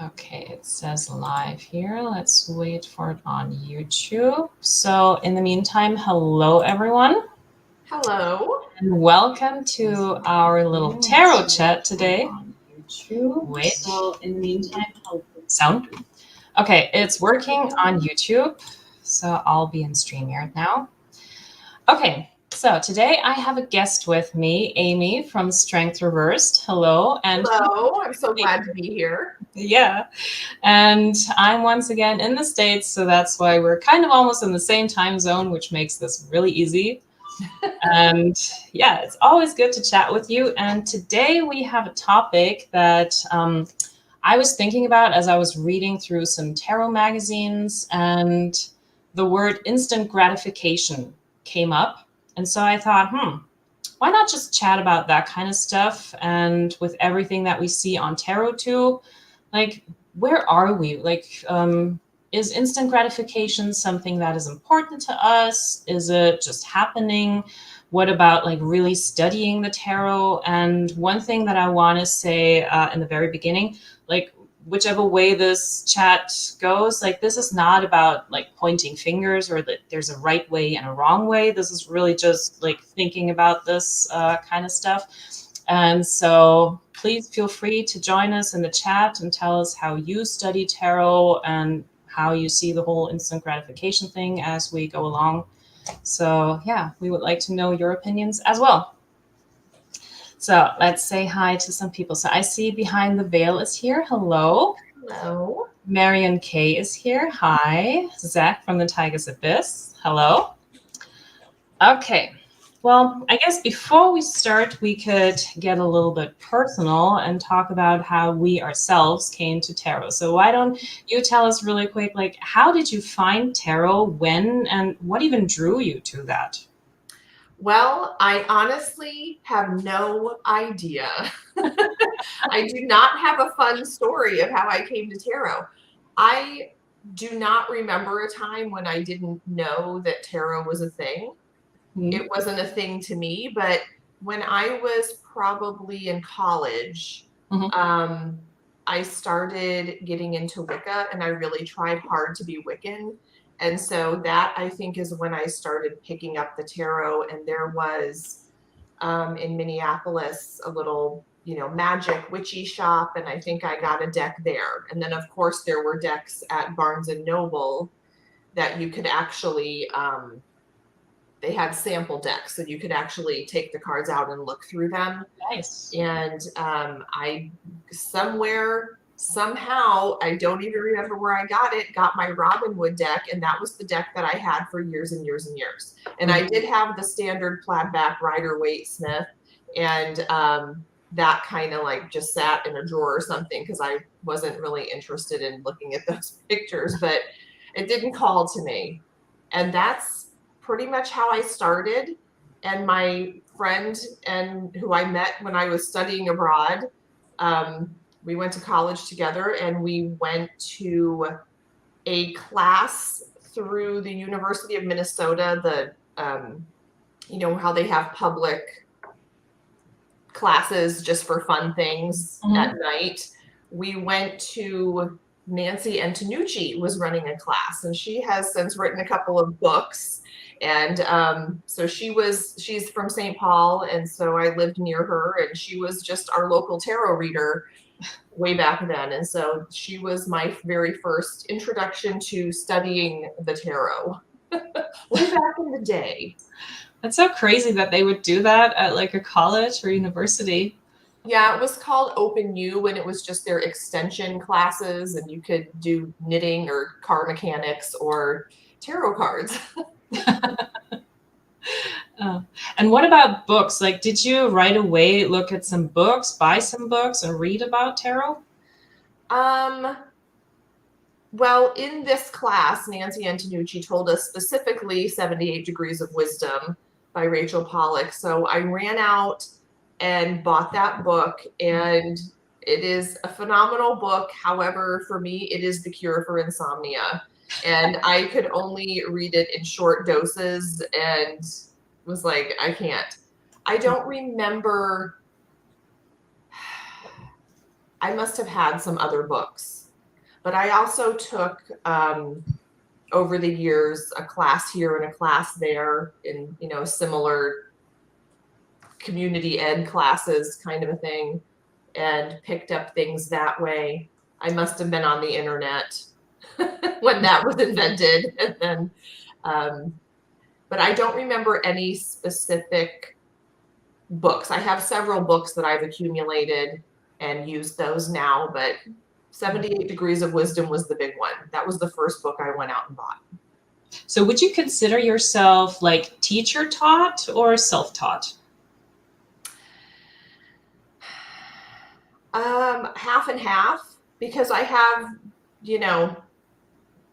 Okay, it says live here. Let's wait for it on YouTube. So in the meantime, hello everyone. Hello. And welcome to our little tarot chat today. Wait. So in the meantime, sound. Okay, it's working on YouTube. So I'll be in StreamYard now. Okay, so today I have a guest with me, Amy from Strength Reversed. Hello. And Hello. I'm so glad to be here. yeah. And I'm once again in the States, so that's why we're kind of almost in the same time zone, which makes this really easy. And yeah, it's always good to chat with you. And today we have a topic that I was thinking about as I was reading through some tarot magazines, and the word instant gratification came up. And so I thought, why not just chat about that kind of stuff? And with everything that we see on tarot too, like, where are we? Is instant gratification something that is important to us? Is it just happening? What about like really studying the tarot? And one thing that I want to say in the very beginning, like, whichever way this chat goes, like, this is not about like pointing fingers or that there's a right way and a wrong way. This is really just like thinking about this kind of stuff. And so please feel free to join us in the chat and tell us how you study tarot and how you see the whole instant gratification thing as we go along. So yeah, we would like to know your opinions as well. So let's say hi to some people. So I see Behind the Veil is here. Hello. Hello. Marion K is here. Hi. Zach from the Tiger's Abyss. Hello. Okay. Well, I guess before we start, we could get a little bit personal and talk about how we ourselves came to tarot. So why don't you tell us really quick, like, how did you find tarot, when, and what even drew you to that? Well, I honestly have no idea. I do not have a fun story of how I came to tarot. I do not remember a time when I didn't know that tarot was a thing. It wasn't a thing to me, but when I was probably in college, I started getting into Wicca, and I really tried hard to be Wiccan. And so that, I think, is when I started picking up the tarot. And there was in Minneapolis a little, magic witchy shop, and I think I got a deck there. And then, of course, there were decks at Barnes and Noble that you could actually they had sample decks, so you could actually take the cards out and look through them. Nice. And I somehow, I don't even remember where I got my Robin Wood deck, and that was the deck that I had for years and years and years. And I did have the standard plaid-back Rider-Waite Smith, and that kind of like just sat in a drawer or something because I wasn't really interested in looking at those pictures, but it didn't call to me. And that's pretty much how I started. And my friend, and who I met when I was studying abroad, we went to college together, and we went to a class through the University of Minnesota. How they have public classes just for fun things at night. We went to Nancy Antonucci was running a class, and she has since written a couple of books. And so she's from St. Paul, and so I lived near her, and she was just our local tarot reader way back then. And so she was my very first introduction to studying the tarot way back in the day. That's so crazy that they would do that at like a college or university. Yeah, it was called Open U, and it was just their extension classes, and you could do knitting or car mechanics or tarot cards. And what about books? Like, did you right away look at some books, buy some books, and read about tarot? Well, in this class, Nancy Antonucci told us specifically 78 Degrees of Wisdom by Rachel Pollack. So I ran out and bought that book, and it is a phenomenal book. However, for me, it is the cure for insomnia. And I could only read it in short doses and was like, I can't. I don't remember. I must have had some other books But I also took over the years a class here and a class there in, you know, similar community ed classes kind of a thing, and picked up things that way. I must have been on the internet when that was invented. And then, but I don't remember any specific books. I have several books that I've accumulated and used those now, but 78 Degrees of Wisdom was the big one. That was the first book I went out and bought. So would you consider yourself like teacher taught or self-taught? Half and half, because I have, you know,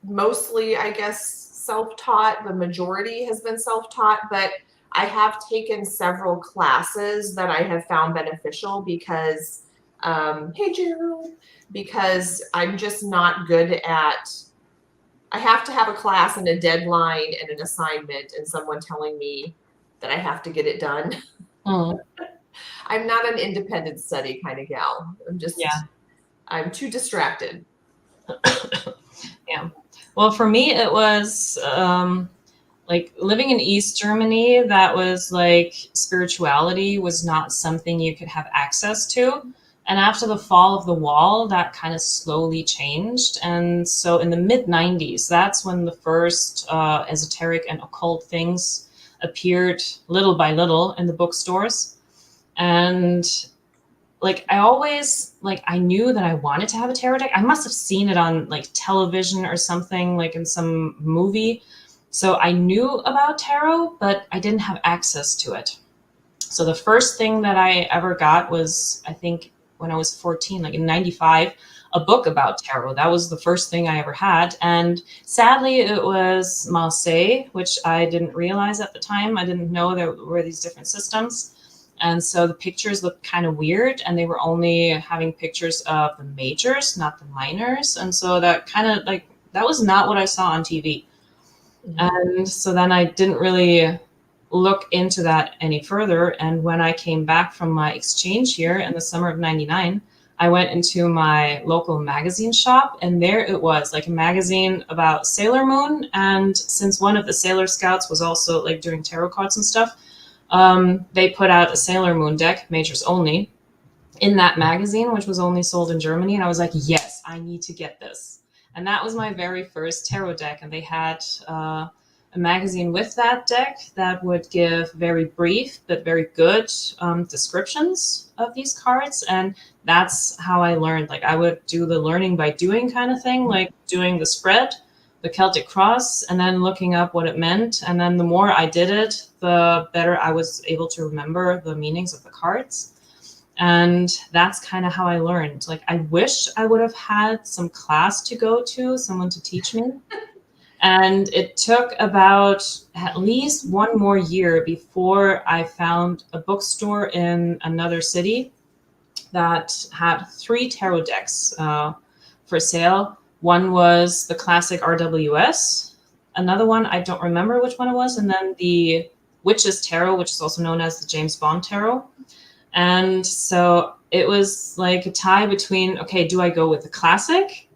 mostly, I guess, self-taught. The majority has been self-taught, but I have taken several classes that I have found beneficial because, hey Gerald, because I'm just not good at, I have to have a class and a deadline and an assignment and someone telling me that I have to get it done. Mm. I'm not an independent study kind of gal. Yeah. I'm too distracted. Yeah. Well, for me, it was like living in East Germany, that was like spirituality was not something you could have access to. And after the fall of the wall, that kind of slowly changed. And so in the mid 90s, that's when the first esoteric and occult things appeared little by little in the bookstores. And like I always like I knew that I wanted to have a tarot deck. I must have seen it on like television or something, like in some movie. So I knew about tarot, but I didn't have access to it. So the first thing that I ever got was, I think, when I was 14, like in 95, a book about tarot. That was the first thing I ever had. And sadly, it was Marseille, which I didn't realize at the time. I didn't know there were these different systems. And so the pictures looked kind of weird, and they were only having pictures of the majors, not the minors. And so that kind of like, that was not what I saw on TV. And so then I didn't really look into that any further. And when I came back from my exchange here in the summer of 99, I went into my local magazine shop, and there it was, like a magazine about Sailor Moon. And since one of the Sailor Scouts was also like doing tarot cards and stuff, they put out a Sailor Moon deck, majors only, in that magazine, which was only sold in Germany. And I was like, yes, I need to get this. And that was my very first tarot deck. And they had a magazine with that deck that would give very brief but very good descriptions of these cards. And that's how I learned. Like I would do the learning by doing kind of thing, like doing the spread, the Celtic cross, and then looking up what it meant. And then the more I did it, the better I was able to remember the meanings of the cards. And that's kind of how I learned. Like I wish I would have had some class to go to, someone to teach me. And it took about at least one more year before I found a bookstore in another city that had 3 tarot decks for sale. One was the classic RWS, another one, I don't remember which one it was, and then the Witch's Tarot, which is also known as the James Bond Tarot. And so it was like a tie between, okay, do I go with the classic,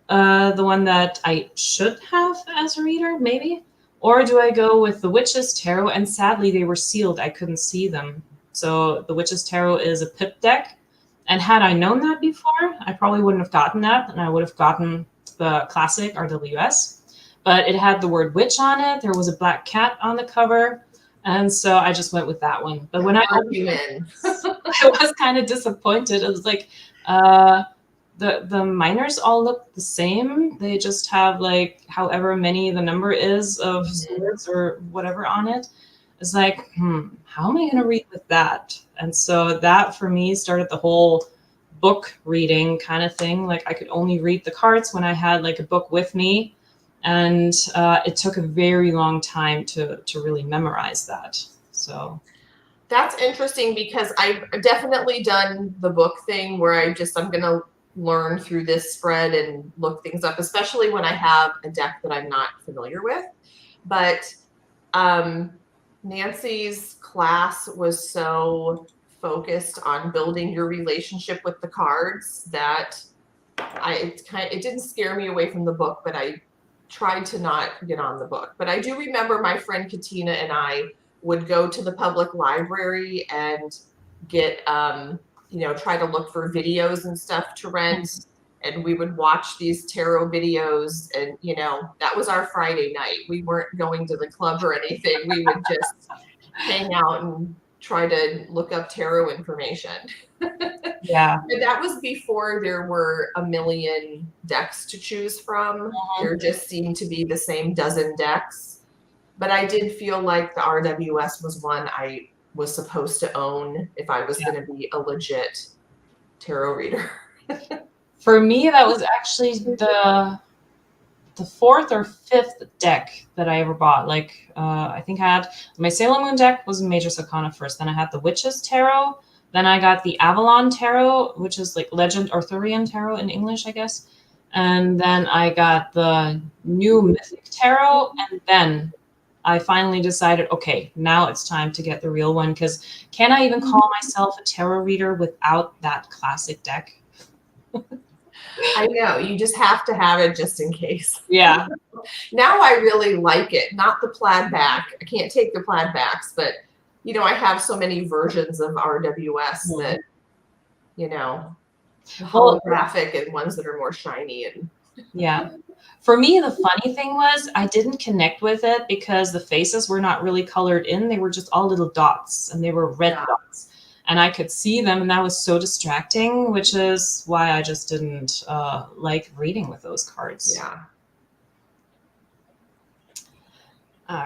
the one that I should have as a reader, maybe? Or do I go with the Witch's Tarot? And sadly, they were sealed. I couldn't see them. So the Witch's Tarot is a pip deck. And had I known that before, I probably wouldn't have gotten that. And I would have gotten the classic RWS. But it had the word witch on it. There was a black cat on the cover. And so I just went with that one. But when I was kind of disappointed. It was like, the minors all look the same. They just have like however many the number is of swords or whatever on it. It's like, how am I going to read with that? And so that for me started the whole book reading kind of thing. Like I could only read the cards when I had like a book with me. And it took a very long time to really memorize that. So that's interesting because I've definitely done the book thing where I'm going to learn through this spread and look things up, especially when I have a deck that I'm not familiar with. But Nancy's class was so focused on building your relationship with the cards that it didn't scare me away from the book, but I tried to not get on the book. But I do remember my friend Katina and I would go to the public library and get, try to look for videos and stuff to rent. And we would watch these tarot videos, and that was our Friday night. We weren't going to the club or anything. We would just hang out and try to look up tarot information. Yeah. And that was before there were a million decks to choose from. There just seemed to be the same dozen decks. But I did feel like the RWS was one I was supposed to own if I was going to be a legit tarot reader. For me, that was actually the fourth or fifth deck that I ever bought. Like, I think I had my Sailor Moon deck was Major Arcana first. Then I had the Witches Tarot. Then I got the Avalon Tarot, which is like Legend Arthurian Tarot in English, I guess. And then I got the new Mythic Tarot. And then I finally decided, okay, now it's time to get the real one, because can I even call myself a tarot reader without that classic deck? I know, you just have to have it just in case. Yeah. Now I really like it. Not the plaid back. I can't take the plaid backs, but I have so many versions of RWS that, holographic and ones that are more shiny. And yeah. For me, the funny thing was I didn't connect with it because the faces were not really colored in. They were just all little dots, and they were red dots. And I could see them, and that was so distracting, which is why I just didn't like reading with those cards. Yeah.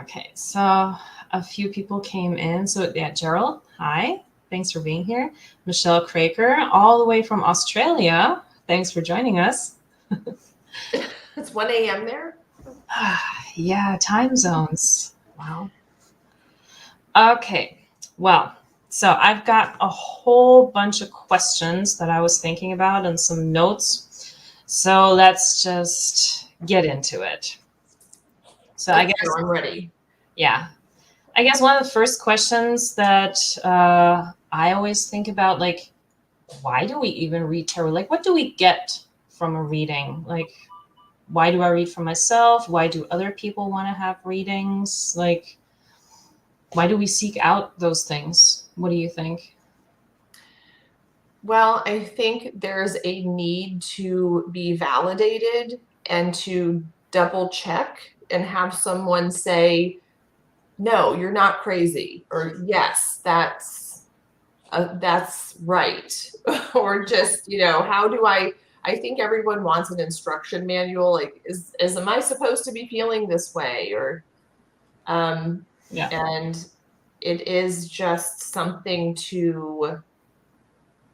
Okay, so a few people came in. So yeah, Gerald, hi. Thanks for being here. Michelle Craker, all the way from Australia. Thanks for joining us. It's 1 a.m. there? Yeah, time zones. Wow. Okay, well, so I've got a whole bunch of questions that I was thinking about and some notes. So let's just get into it. So I guess I'm ready. Yeah. I guess one of the first questions that I always think about, like, why do we even read tarot? Like, what do we get from a reading? Like, why do I read for myself? Why do other people want to have readings? Like, why do we seek out those things? What do you think? Well, I think there's a need to be validated and to double check and have someone say, no, you're not crazy, or yes, that's right. Or just, how do I think everyone wants an instruction manual. Like, am I supposed to be feeling this way? Or, Yeah. And it is just something to,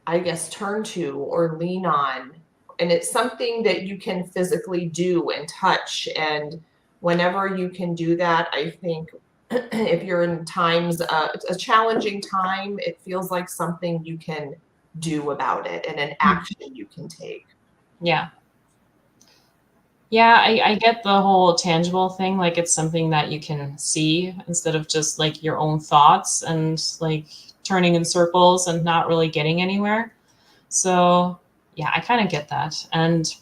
I guess, turn to or lean on. And it's something that you can physically do and touch. And whenever you can do that, I think if you're in times, a challenging time, it feels like something you can do about it and an action you can take. Yeah. Yeah, I get the whole tangible thing. Like, it's something that you can see instead of just like your own thoughts and like turning in circles and not really getting anywhere. So yeah, I kind of get that. And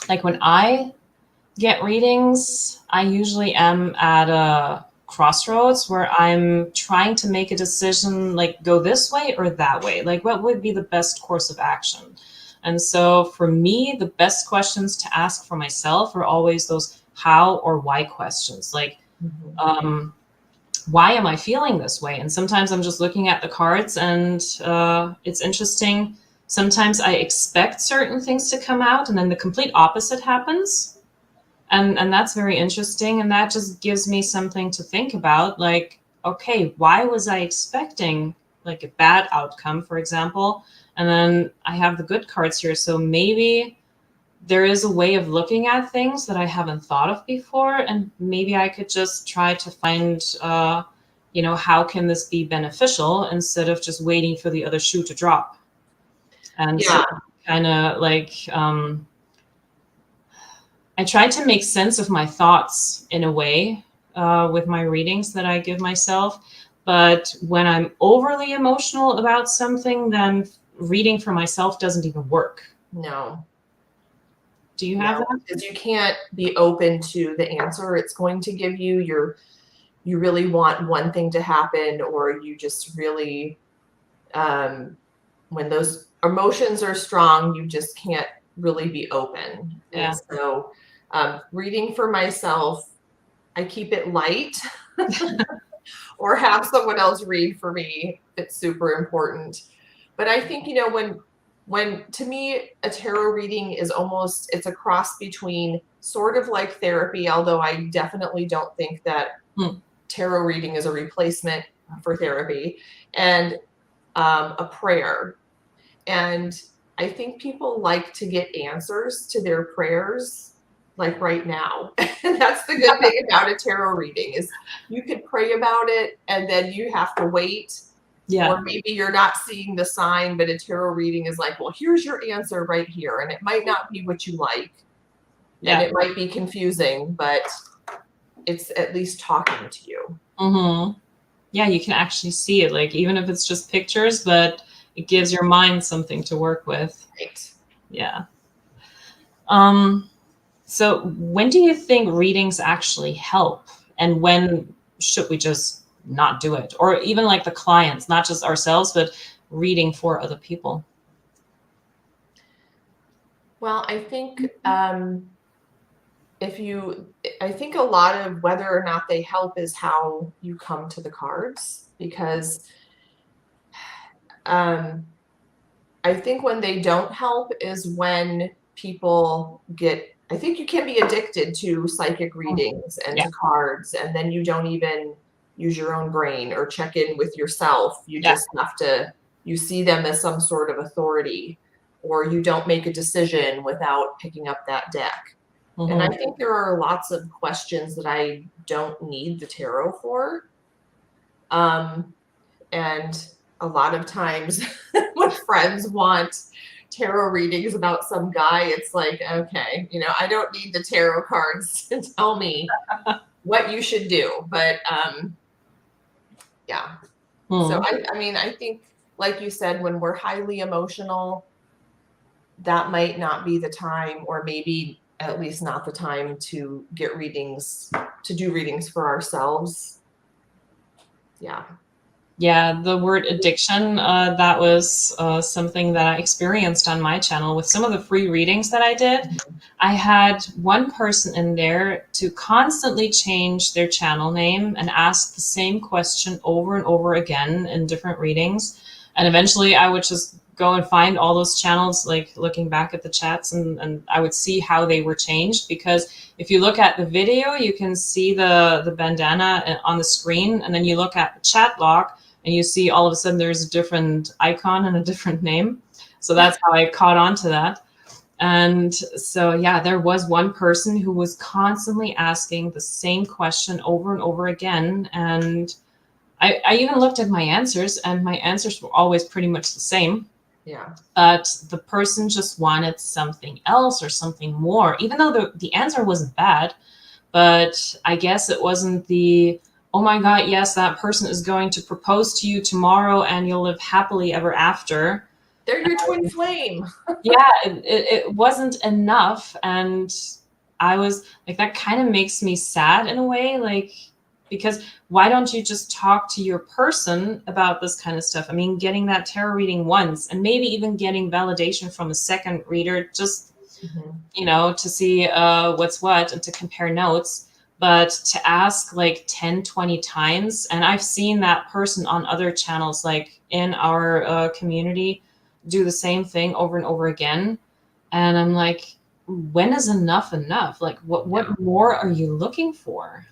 like when I get readings, I usually am at a crossroads where I'm trying to make a decision, like go this way or that way. Like, what would be the best course of action? And so for me, the best questions to ask for myself are always those how or why questions. Like, why am I feeling this way? And sometimes I'm just looking at the cards and it's interesting. Sometimes I expect certain things to come out and then the complete opposite happens. And that's very interesting. And that just gives me something to think about. Like, okay, why was I expecting like a bad outcome, for example? And then I have the good cards here. So maybe there is a way of looking at things that I haven't thought of before. And maybe I could just try to find, how can this be beneficial instead of just waiting for the other shoe to drop. And so kind of like, I try to make sense of my thoughts in a way with my readings that I give myself. But when I'm overly emotional about something, then reading for myself doesn't even work. No. Do you have that? Because you can't be open to the answer it's going to give you. You really want one thing to happen, or you just really, when those emotions are strong, you just can't really be open. Yeah. And so, reading for myself, I keep it light or have someone else read for me. It's super important. But I think, when to me, a tarot reading is almost, it's a cross between sort of like therapy, although I definitely don't think that tarot reading is a replacement for therapy, and a prayer. And I think people like to get answers to their prayers like right now. And that's the good thing about a tarot reading, is you could pray about it and then you have to wait. Yeah. Or maybe you're not seeing the sign, but a tarot reading is like, well, here's your answer right here. And it might not be what you like. Yeah. And it might be confusing, but it's at least talking to you. Mm-hmm. Yeah, you can actually see it, like, even if it's just pictures, but it gives your mind something to work with. Right. Yeah. So when do you think readings actually help? And when should we just not do it? Or even like the clients, not just ourselves, but reading for other people? Well, I think I think a lot of whether or not they help is how you come to the cards, because I think when they don't help is when people I think you can be addicted to psychic readings and Yeah. to cards, and then you don't even use your own brain or check in with yourself. You just have to, you see them as some sort of authority, or you don't make a decision without picking up that deck. And I think there are lots of questions that I don't need the tarot for. And a lot of times when friends want tarot readings about some guy, it's like, okay, I don't need the tarot cards to tell me what you should do. But yeah. So I mean, I think, like you said, when we're highly emotional, that might not be the time, or maybe at least not the time to get readings, to do readings for ourselves. Yeah. Yeah, the word addiction, that was something that I experienced on my channel with some of the free readings that I did. I had one person in there to constantly change their channel name and ask the same question over and over again in different readings. And eventually I would just go and find all those channels, like looking back at the chats, and I would see how they were changed. Because if you look at the video, you can see the bandana on the screen, and then you look at the chat log, and you see all of a sudden there's a different icon and a different name. So that's how I caught on to that. And so, yeah, there was one person who was constantly asking the same question over and over again. And I even looked at my answers, and my answers were always pretty much the same. Yeah. But the person just wanted something else or something more, even though the answer wasn't bad. But I guess it wasn't the, oh my God, yes, that person is going to propose to you tomorrow and you'll live happily ever after. They're your twin flame. Yeah, it wasn't enough. And I was like, that kind of makes me sad in a way, like, because why don't you just talk to your person about this kind of stuff? I mean, getting that tarot reading once, and maybe even getting validation from a second reader, just, to see what's what and to compare notes. But to ask like 10, 20 times, and I've seen that person on other channels, like in our community, do the same thing over and over again. And I'm like, when is enough enough? Like, what more are you looking for?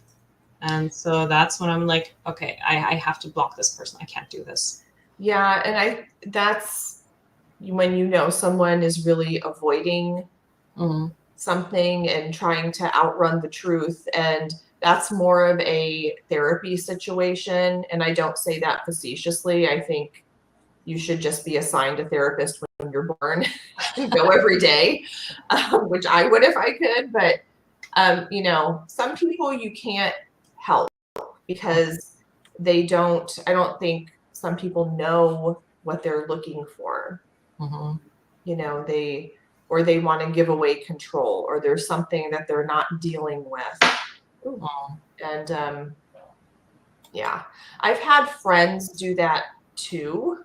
And so that's when I'm like, okay, I have to block this person. I can't do this. Yeah. And that's when someone is really avoiding something and trying to outrun the truth. And that's more of a therapy situation. And I don't say that facetiously. I think you should just be assigned a therapist when you're born and go every day, which I would if I could. But, some people you can't help because I don't think some people know what they're looking for. or they want to give away control, or there's something that they're not dealing with. Ooh. And yeah, I've had friends do that too,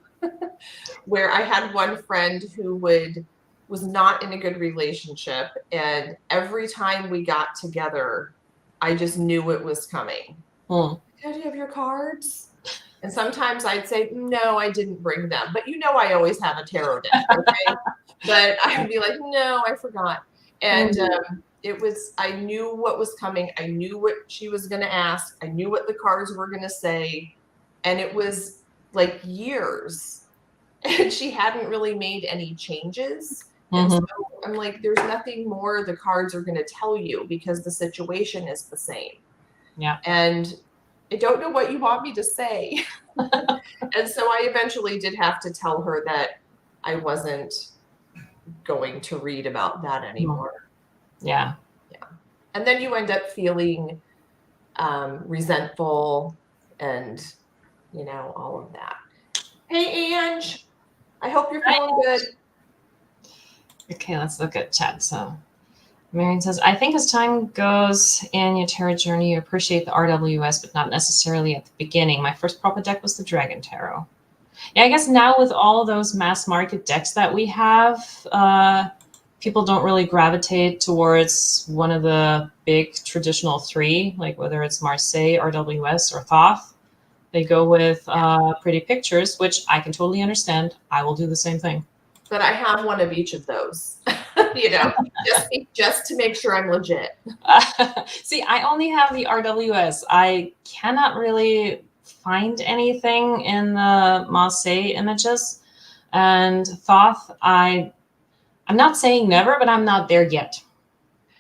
where I had one friend who was not in a good relationship, and every time we got together, I just knew it was coming. Hmm. Do you have your cards? And sometimes I'd say, no, I didn't bring them. But I always have a tarot deck, okay? But I'd be like, no, I forgot. And I knew what was coming. I knew what she was going to ask. I knew what the cards were going to say. And it was like years. And she hadn't really made any changes. And so I'm like, there's nothing more the cards are going to tell you because the situation is the same. Yeah. And I don't know what you want me to say. And so I eventually did have to tell her that I wasn't going to read about that anymore. Yeah. Yeah. And then you end up feeling resentful and, all of that. Hey, Ange, I hope you're feeling good. Okay, let's look at chat. So Marion says, I think as time goes in your tarot journey, you appreciate the RWS, but not necessarily at the beginning. My first proper deck was the Dragon Tarot. Yeah, I guess now with all those mass market decks that we have, people don't really gravitate towards one of the big traditional three, like whether it's Marseille, RWS, or Thoth. They go with pretty pictures, which I can totally understand. I will do the same thing. But I have one of each of those, just to make sure I'm legit. See, I only have the RWS. I cannot really find anything in the Marseille images. And Thoth, I'm not saying never, but I'm not there yet.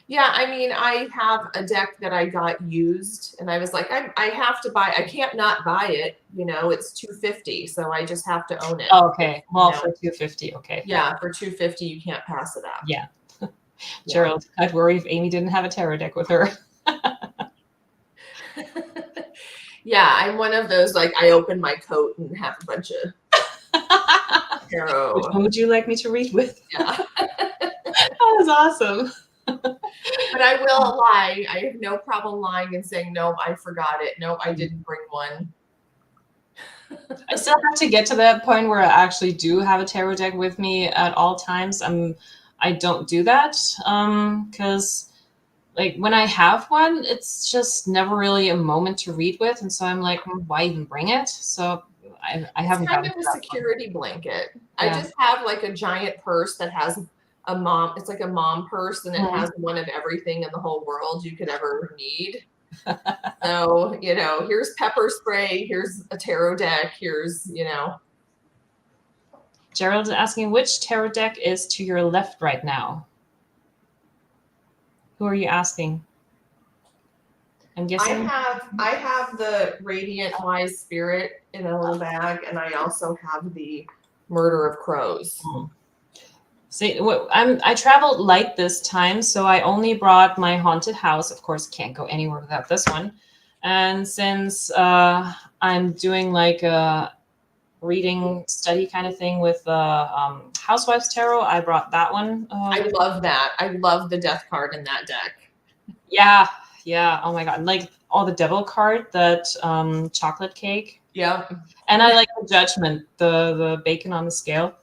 Yeah, I mean, I have a deck that I got used, and I was like, I have to buy. I can't not buy it. It's $250, so I just have to own it. Okay, well, for $250, okay. Yeah, for $250, you can't pass it up. Yeah. Gerald, I'd worry if Amy didn't have a tarot deck with her. Yeah, I'm one of those, like, I open my coat and have a bunch of tarot. Which one would you like me to read with? Yeah. That was awesome. But I will lie. I have no problem lying and saying, no, I forgot it. No, I didn't bring one. I still have to get to that point where I actually do have a tarot deck with me at all times. I don't do that because like when I have one, it's just never really a moment to read with. And so I'm like, why even bring it? So I haven't gotten to that. It's kind of a security blanket. Yeah. I just have like a giant purse that has a mom. It's like a mom purse, and it has one of everything in the whole world you could ever need. So, here's pepper spray, here's a tarot deck, here's, Gerald is asking, which tarot deck is to your left right now? Who are you asking? I'm guessing. I have the Radiant Wise Spirit in a little bag, and I also have the Murder of Crows. See, I traveled light this time, so I only brought my haunted house. Of course, can't go anywhere without this one. And since I'm doing like a reading study kind of thing with the Housewives Tarot, I brought that one. I love that. I love the death card in that deck. Yeah. Oh my god! Like all the devil card, that chocolate cake. Yeah. And I like the Judgment, the bacon on the scale.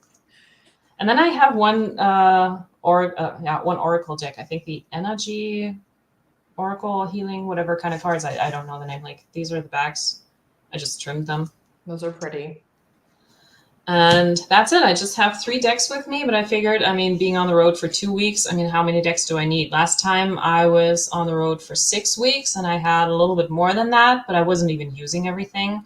And then I have one one oracle deck. I think the Energy Oracle Healing, whatever kind of cards. I don't know the name. Like these are the backs. I just trimmed them. Those are pretty. And that's it. I just have 3 decks with me, but I figured, being on the road for 2 weeks, how many decks do I need? Last time I was on the road for 6 weeks and I had a little bit more than that, but I wasn't even using everything.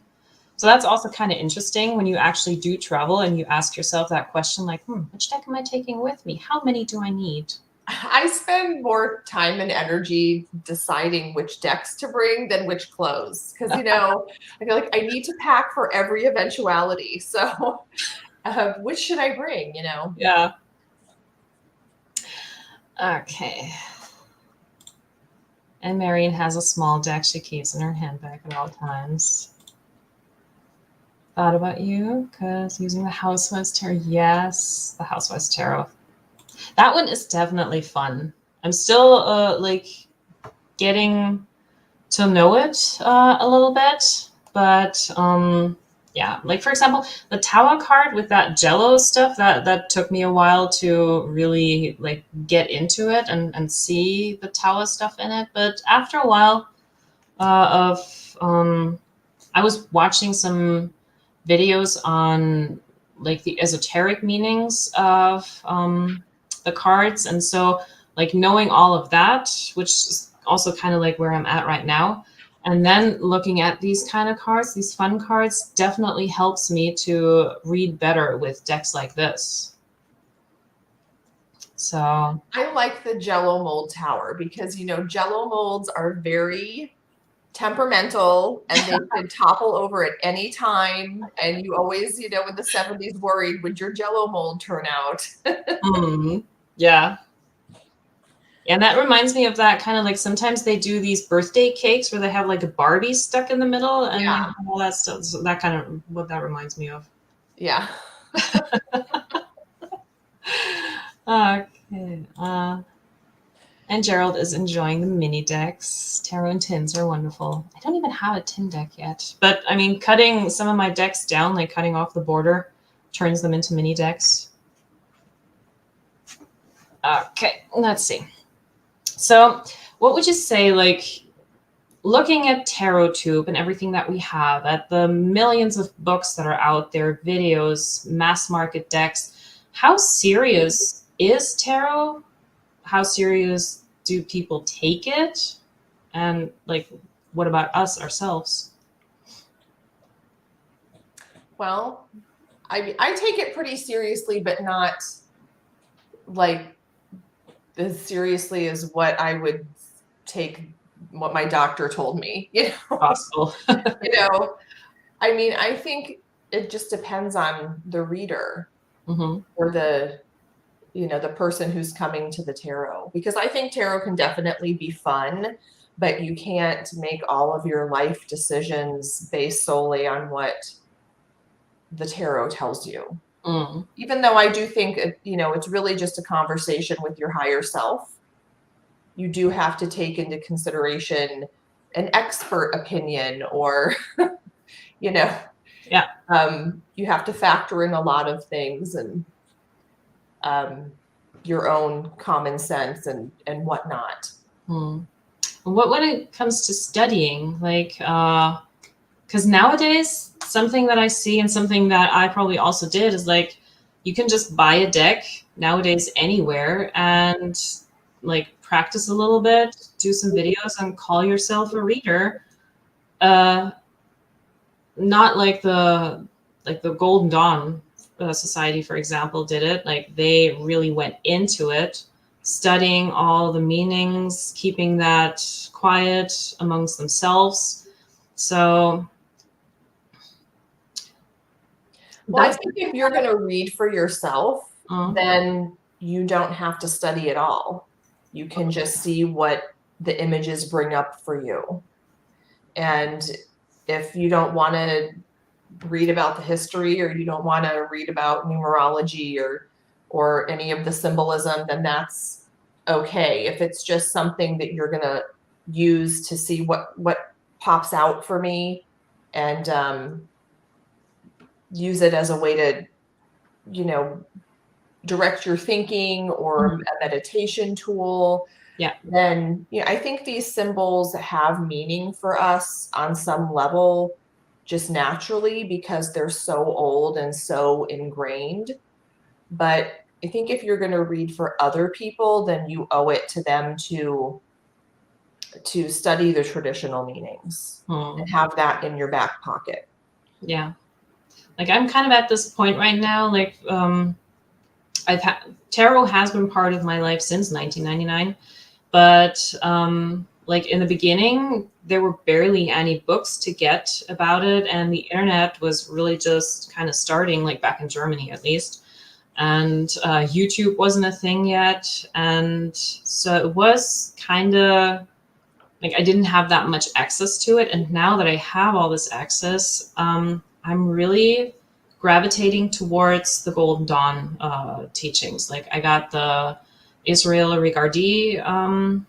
So that's also kind of interesting when you actually do travel and you ask yourself that question, like, which deck am I taking with me? How many do I need? I spend more time and energy deciding which decks to bring than which clothes. Because, I feel like I need to pack for every eventuality. So which should I bring, Yeah. Okay. And Marion has a small deck she keeps in her handbag at all times. Thought about you, because using the Housewives Tarot. Yes, the Housewives Tarot. That one is definitely fun. I'm still like getting to know it a little bit, but yeah, like for example, the Tower card with that Jello stuff, that took me a while to really like get into it and see the Tower stuff in it. But after a while of I was watching some videos on like the esoteric meanings of the cards, and so like knowing all of that, which is also kind of like where I'm at right now, and then looking at these kind of cards, these fun cards, definitely helps me to read better with decks like this. So I like the Jello mold tower because, Jello molds are very temperamental and they could topple over at any time. And you always, in the 70s worried, would your Jello mold turn out? yeah. And that reminds me of that kind of like sometimes they do these birthday cakes where they have like a Barbie stuck in the middle and Yeah. all that stuff. So that kind of what that reminds me of. Yeah. Okay. And Gerald is enjoying the mini decks. Tarot and tins are wonderful. I don't even have a tin deck yet. But I mean, cutting some of my decks down, like cutting off the border, turns them into mini decks. Okay, let's see. So, what would you say, like, looking at TarotTube and everything that we have, at the millions of books that are out there, videos, mass market decks, how serious is tarot? How serious do people take it? And like, what about us ourselves? Well, I take it pretty seriously, but not like as seriously as what I would take what my doctor told me. Possible. I mean, I think it just depends on the reader or the person who's coming to the tarot, because I think tarot can definitely be fun, but you can't make all of your life decisions based solely on what the tarot tells you. Even though I do think, it's really just a conversation with your higher self. You do have to take into consideration an expert opinion or, Yeah. You have to factor in a lot of things and your own common sense and whatnot. What when it comes to studying, like, because nowadays something that I see and something that I probably also did is like you can just buy a deck nowadays anywhere and like practice a little bit, do some videos, and call yourself a reader. Not like the Golden Dawn Society, for example, did it. Like they really went into it, studying all the meanings, keeping that quiet amongst themselves. So, well, I think if you're going to read for yourself, then you don't have to study at all. You can just see what the images bring up for you. And if you don't want to read about the history, or you don't want to read about numerology or any of the symbolism, then that's okay. If it's just something that you're going to use to see what pops out for me and use it as a way to, direct your thinking or a meditation tool, then I think these symbols have meaning for us on some level just naturally because they're so old and so ingrained. But I think if you're going to read for other people, then you owe it to them to study the traditional meanings and have that in your back pocket. Yeah. Like I'm kind of at this point right now, like tarot has been part of my life since 1999, but like in the beginning, there were barely any books to get about it, and the internet was really just kind of starting, like back in Germany at least, and YouTube wasn't a thing yet, and so it was kind of like I didn't have that much access to it, and now that I have all this access, I'm really gravitating towards the Golden Dawn teachings. Like I got the Israel Regardi,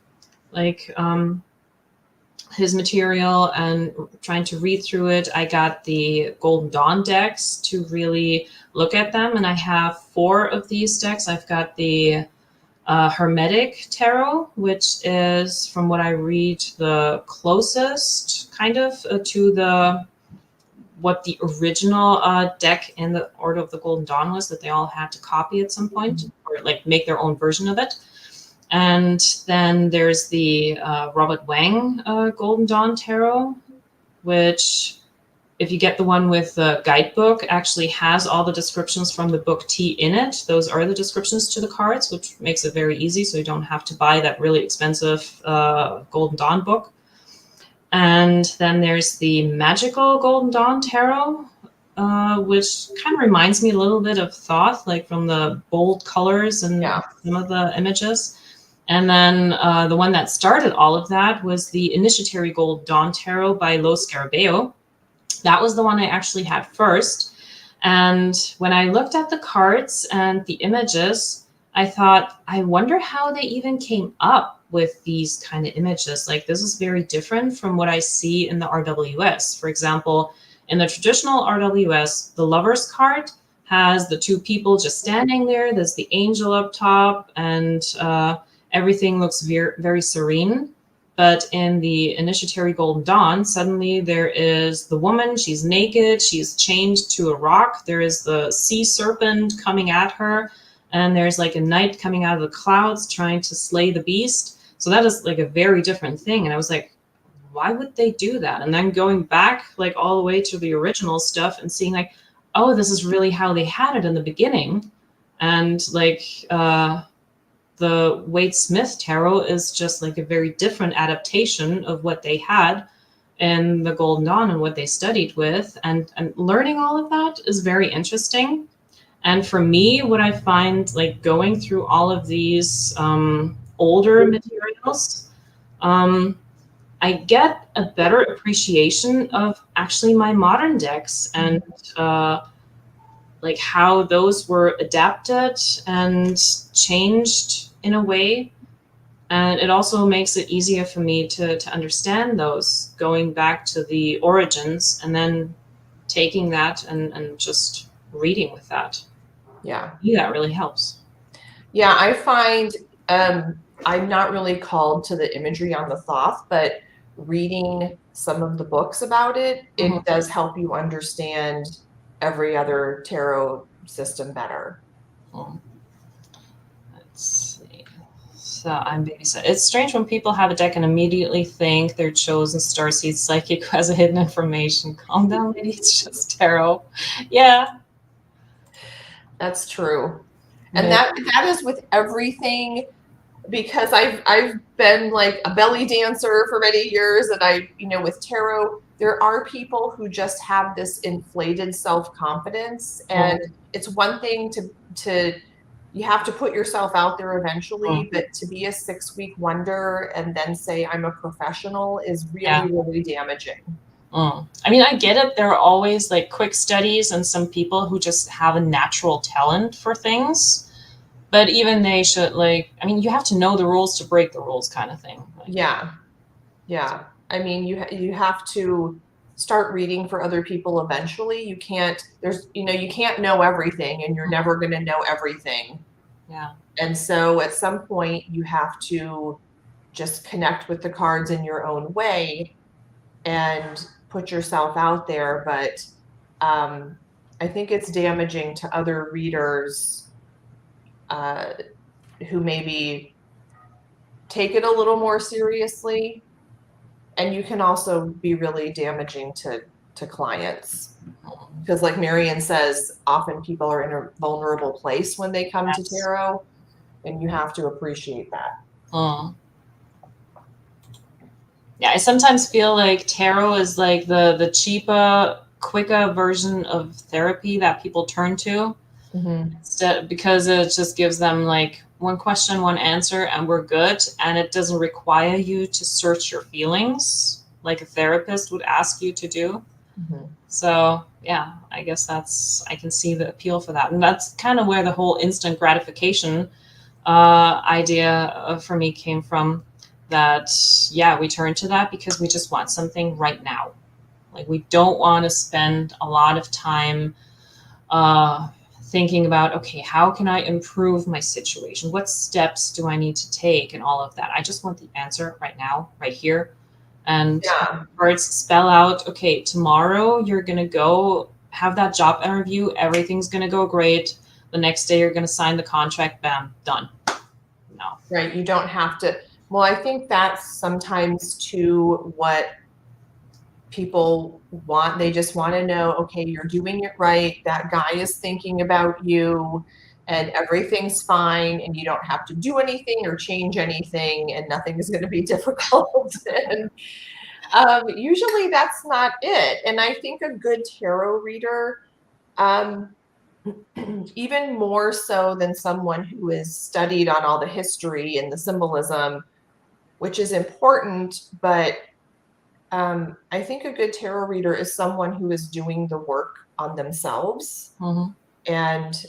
his material and trying to read through it. I got the Golden Dawn decks to really look at them, and I have 4 of these decks. I've got the Hermetic Tarot, which is, from what I read, the closest kind of to the what the original deck in the Order of the Golden Dawn was, that they all had to copy at some point, or like make their own version of it. And then there's the Robert Wang Golden Dawn Tarot, which, if you get the one with the guidebook, actually has all the descriptions from the book T in it. Those are the descriptions to the cards, which makes it very easy, so you don't have to buy that really expensive Golden Dawn book. And then there's the Magical Golden Dawn Tarot, which kind of reminds me a little bit of Thoth, like from the bold colors and some of the images. And then the one that started all of that was the Initiatory Golden Dawn Tarot by Lo Scarabeo. That was the one I actually had first. And when I looked at the cards and the images, I thought, I wonder how they even came up with these kind of images. Like, this is very different from what I see in the RWS. For example, in the traditional RWS, the Lover's card has the 2 people just standing there. There's the angel up top, and everything looks very serene. But in the Initiatory Golden Dawn, suddenly there is the woman. She's naked. She's chained to a rock. There is the sea serpent coming at her. And there's like a knight coming out of the clouds trying to slay the beast. So that is like a very different thing. And I was like, why would they do that? And then going back like all the way to the original stuff and seeing like, oh, this is really how they had it in the beginning. And like the Wade Smith Tarot is just like a very different adaptation of what they had in the Golden Dawn and what they studied with. And learning all of that is very interesting. And for me, what I find, like going through all of these older materials, I get a better appreciation of actually my modern decks and like how those were adapted and changed in a way. And it also makes it easier for me to understand those, going back to the origins and then taking that and just reading with that. Yeah. That really helps. Yeah, I find I'm not really called to the imagery on the Thoth, but reading some of the books about it, it does help you understand every other tarot system better. Let's see. So I'm babysat. It's strange when people have a deck and immediately think they're chosen starseed psychic who has a hidden information. Calm down, lady. It's just tarot. Yeah. That's true. And that is with everything, because I've been like a belly dancer for many years, and with tarot, there are people who just have this inflated self-confidence, and it's one thing to you have to put yourself out there eventually, but to be a 6-week wonder and then say I'm a professional is really, really damaging. I mean, I get it. There are always like quick studies and some people who just have a natural talent for things. But even they should, like, I mean, you have to know the rules to break the rules kind of thing. Like, yeah. I mean, you have to start reading for other people eventually. You can't, you can't know everything, and you're never going to know everything. Yeah. And so at some point you have to just connect with the cards in your own way and put yourself out there. But I think it's damaging to other readers who maybe take it a little more seriously. And you can also be really damaging to clients. Because like Marian says, often people are in a vulnerable place when they come to tarot, and you have to appreciate that. Yeah, I sometimes feel like tarot is like the cheaper, quicker version of therapy that people turn to. Because it just gives them like one question, one answer, and we're good. And it doesn't require you to search your feelings like a therapist would ask you to do. Mhm. So yeah, I guess I can see the appeal for that. And that's kind of where the whole instant gratification idea for me came from. That, yeah, we turn to that because we just want something right now. Like, we don't want to spend a lot of time uh, thinking about, okay, how can I improve my situation? What steps do I need to take and all of that? I just want the answer right now, right here. And Yeah. cards spell out, okay, tomorrow you're going to go have that job interview. Everything's going to go great. The next day you're going to sign the contract. Bam, done. No. Right. You don't have to. Well, I think that's sometimes too what people want. They just want to know, okay, you're doing it right. That guy is thinking about you and everything's fine and you don't have to do anything or change anything and nothing is going to be difficult. And usually that's not it. And I think a good tarot reader, um, even more so than someone who is studied on all the history and the symbolism, which is important, but I think a good tarot reader is someone who is doing the work on themselves. Mm-hmm. And,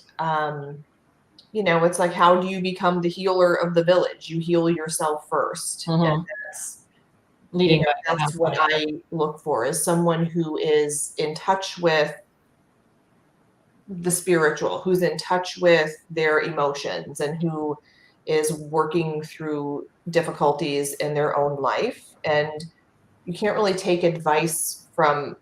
it's like, how do you become the healer of the village? You heal yourself first. And Mm-hmm. that's, Leading by that's what example. I look for, is someone who is in touch with the spiritual, who's in touch with their emotions and who is working through difficulties in their own life. And you can't really take advice from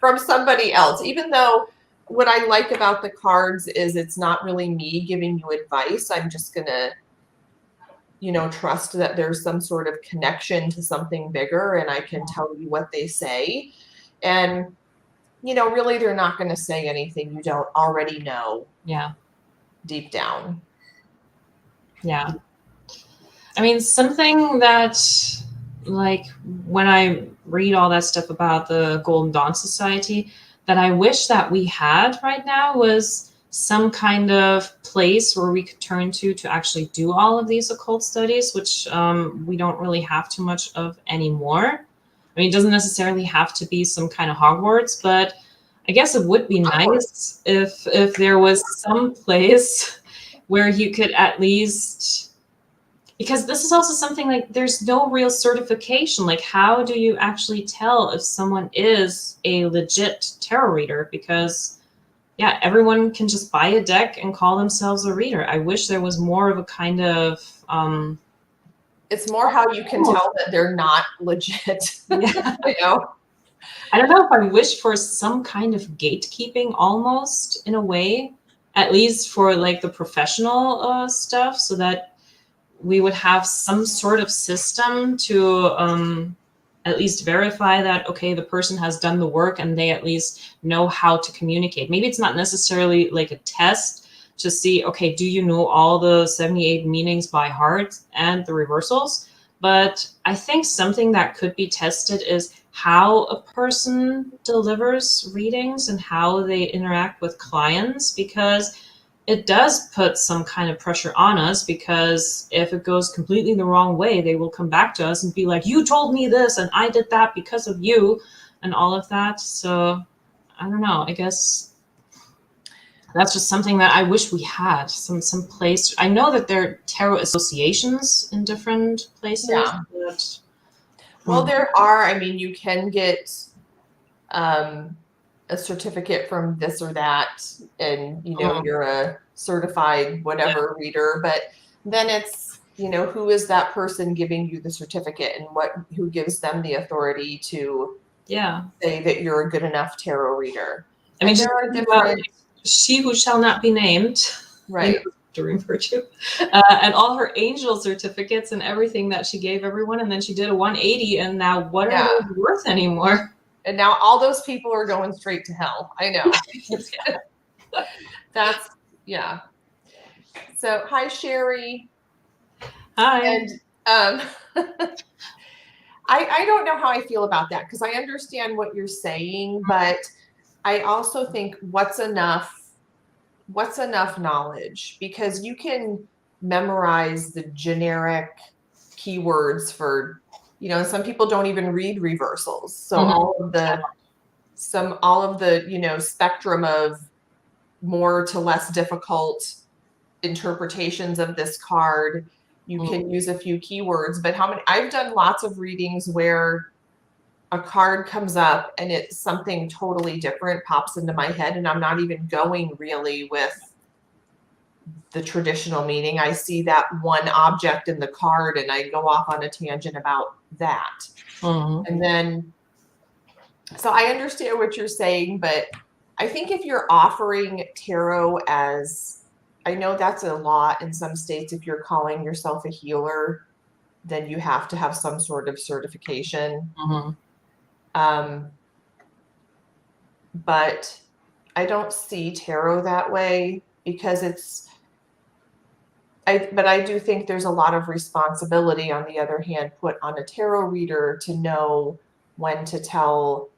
from somebody else, even though what I like about the cards is it's not really me giving you advice. I'm just gonna trust that there's some sort of connection to something bigger and I can tell you what they say. And really they're not going to say anything you don't already know Yeah. deep down. Yeah. I mean, something that, like, when I read all that stuff about the Golden Dawn Society, that I wish that we had right now was some kind of place where we could turn to actually do all of these occult studies, which we don't really have too much of anymore. I mean, it doesn't necessarily have to be some kind of Hogwarts, but I guess it would be nice if there was some place where you could at least, because this is also something, like, there's no real certification. Like, how do you actually tell if someone is a legit tarot reader? Because, yeah, everyone can just buy a deck and call themselves a reader. I wish there was more of a kind of It's more how you can tell that they're not legit. yeah. you know I don't know if I wish for some kind of gatekeeping, almost, in a way, at least for, like, the professional stuff, so that we would have some sort of system to at least verify that, okay, the person has done the work and they at least know how to communicate. Maybe it's not necessarily like a test to see, okay, do you know all the 78 meanings by heart and the reversals? But I think something that could be tested is how a person delivers readings and how they interact with clients, because it does put some kind of pressure on us, because if it goes completely the wrong way, they will come back to us and be like, you told me this and I did that because of you, and all of that. So I don't know, I guess that's just something that I wish we had, some place. I know that there are tarot associations in different places, Yeah. but Well, there are. I mean, you can get a certificate from this or that, and you're a certified whatever reader. But then it's who is that person giving you the certificate, and who gives them the authority to yeah, say that you're a good enough tarot reader. I mean, And just there are think about, different, she who shall not be named, right? to refer to, and all her angel certificates and everything that she gave everyone, and then she did a 180, and now what are Yeah. those worth anymore? And now all those people are going straight to hell. I know. That's yeah. So hi, Sherry. Hi. And I don't know how I feel about that, because I understand what you're saying, but I also think what's enough knowledge, because you can memorize the generic keywords for some people don't even read reversals, so all of the all of the, spectrum of more to less difficult interpretations of this card. You can use a few keywords, but I've done lots of readings where a card comes up and it's something totally different pops into my head, and I'm not even going really with the traditional meaning. I see that one object in the card and I go off on a tangent about that. And then, so I understand what you're saying, but I think if you're offering tarot as, I know that's a lot in some states, if you're calling yourself a healer, then you have to have some sort of certification. But I don't see tarot that way, because but I do think there's a lot of responsibility, on the other hand, put on a tarot reader to know when to tell,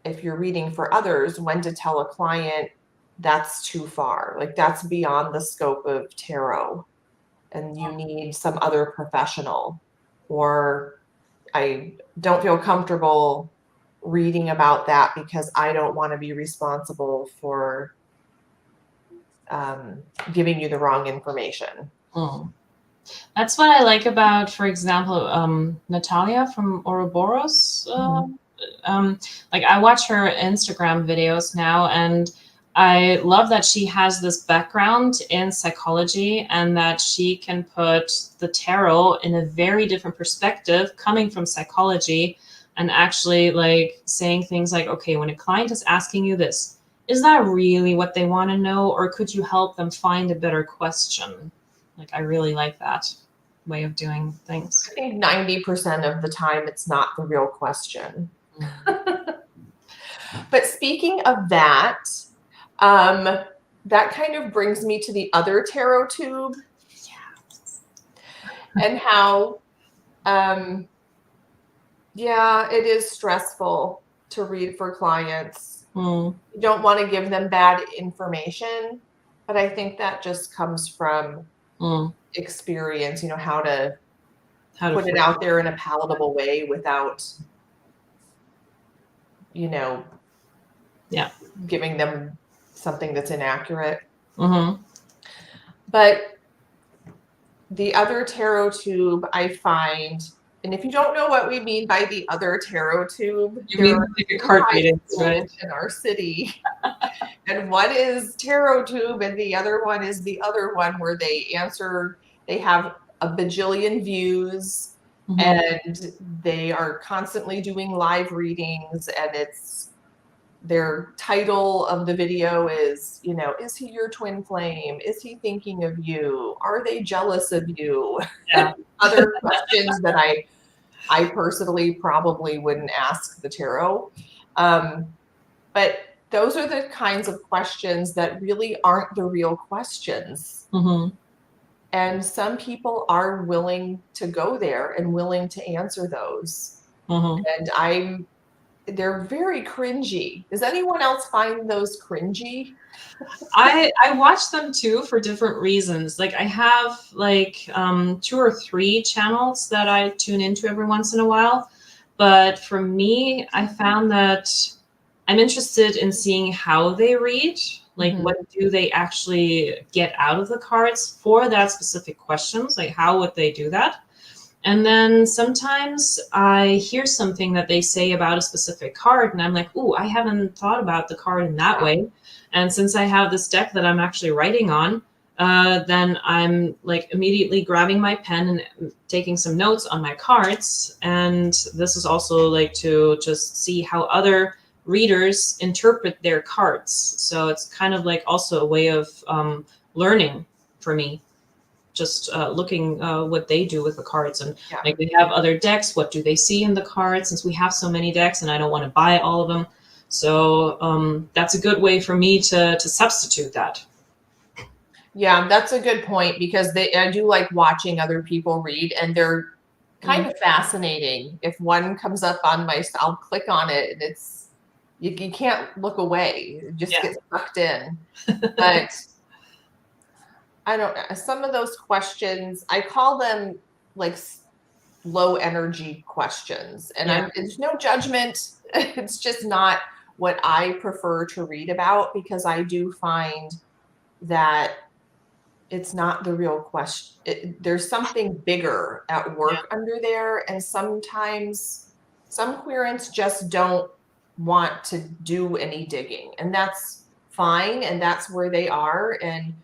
if you're reading for others, when to tell a client that's too far, like that's beyond the scope of tarot and you need some other professional, or I don't feel comfortable reading about that because I don't want to be responsible for giving you the wrong information. That's what I like about, for example, Natalia from Ouroboros. Like, I watch her Instagram videos now, and I love that she has this background in psychology and that she can put the tarot in a very different perspective coming from psychology, and actually like saying things like, okay, when a client is asking you this, is that really what they want to know, or could you help them find a better question? Like, I really like that way of doing things. I think 90% of the time it's not the real question. But speaking of that, that kind of brings me to the other tarot tube. And how, it is stressful to read for clients. You don't want to give them bad information, but I think that just comes from experience, how to put it out there in a palatable way without, giving them something that's inaccurate. But the other tarot tube, I find, and if you don't know what we mean by the other tarot tube, you mean like a card reading, right? In our city. And one is tarot tube and the other one is the other one where they have a bajillion views, and they are constantly doing live readings, and their title of the video is, is he your twin flame? Is he thinking of you? Are they jealous of you? Yeah. Other questions that I personally probably wouldn't ask the tarot. But those are the kinds of questions that really aren't the real questions. And some people are willing to go there and willing to answer those. And they're very cringy. Does anyone else find those cringy? I watch them too for different reasons. Like, I have like 2 or 3 channels that I tune into every once in a while. But for me, I found that I'm interested in seeing how they read. Like, what do they actually get out of the cards for that specific questions? Like, how would they do that? And then sometimes I hear something that they say about a specific card, and I'm like, ooh, I haven't thought about the card in that way. And since I have this deck that I'm actually writing on, then I'm like immediately grabbing my pen and taking some notes on my cards. And this is also like to just see how other readers interpret their cards. So it's kind of like also a way of learning for me. Just looking what they do with the cards, and like, they have other decks. What do they see in the cards? Since we have so many decks, and I don't want to buy all of them, so that's a good way for me to substitute that. Yeah, that's a good point, because I do like watching other people read, and they're kind of fascinating. If one comes up on I'll click on it, and you can't look away. It just gets sucked in. But I don't know. Some of those questions, I call them like low energy questions. And there's no judgment. It's just not what I prefer to read about, because I do find that it's not the real question. There's something bigger at work under there. And sometimes some querents just don't want to do any digging, and that's fine. And that's where they are. And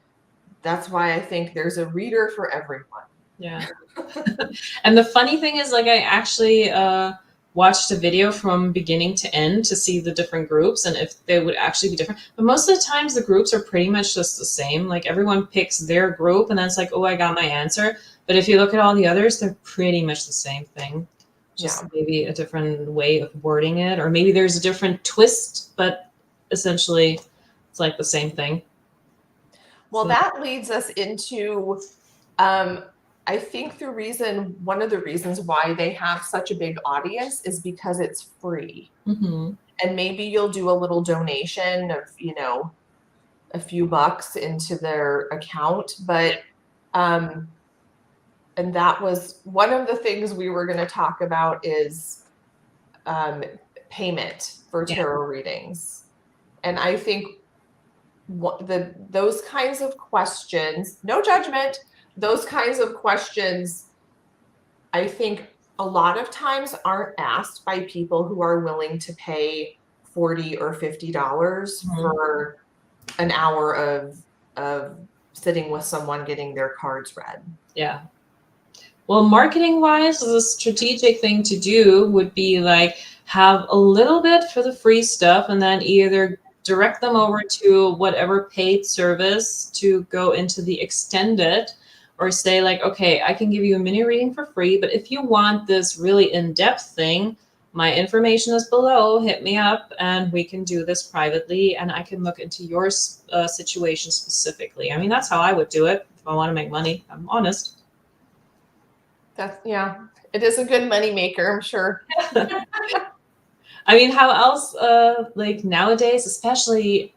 that's why I think there's a reader for everyone. Yeah. And the funny thing is, like, I actually watched a video from beginning to end to see the different groups and if they would actually be different. But most of the times the groups are pretty much just the same. Like, everyone picks their group and then it's like, oh, I got my answer. But if you look at all the others, they're pretty much the same thing. Just maybe a different way of wording it, or maybe there's a different twist, but essentially it's like the same thing. Well, that leads us into, I think one of the reasons why they have such a big audience is because it's free. Mm-hmm. And maybe you'll do a little donation of, a few bucks into their account. But, and that was one of the things we were going to talk about is payment for tarot readings. And I think those kinds of questions, no judgment, those kinds of questions, I think a lot of times aren't asked by people who are willing to pay $40 or $50 for an hour of sitting with someone getting their cards read. Yeah. Well, marketing wise, the strategic thing to do would be like have a little bit for the free stuff and then either direct them over to whatever paid service to go into the extended, or say like, okay, I can give you a mini reading for free, but if you want this really in-depth thing, my information is below, hit me up and we can do this privately and I can look into your situation specifically. I mean, that's how I would do it if I want to make money. I'm honest. It is a good money maker, I'm sure. I mean, how else, like nowadays, especially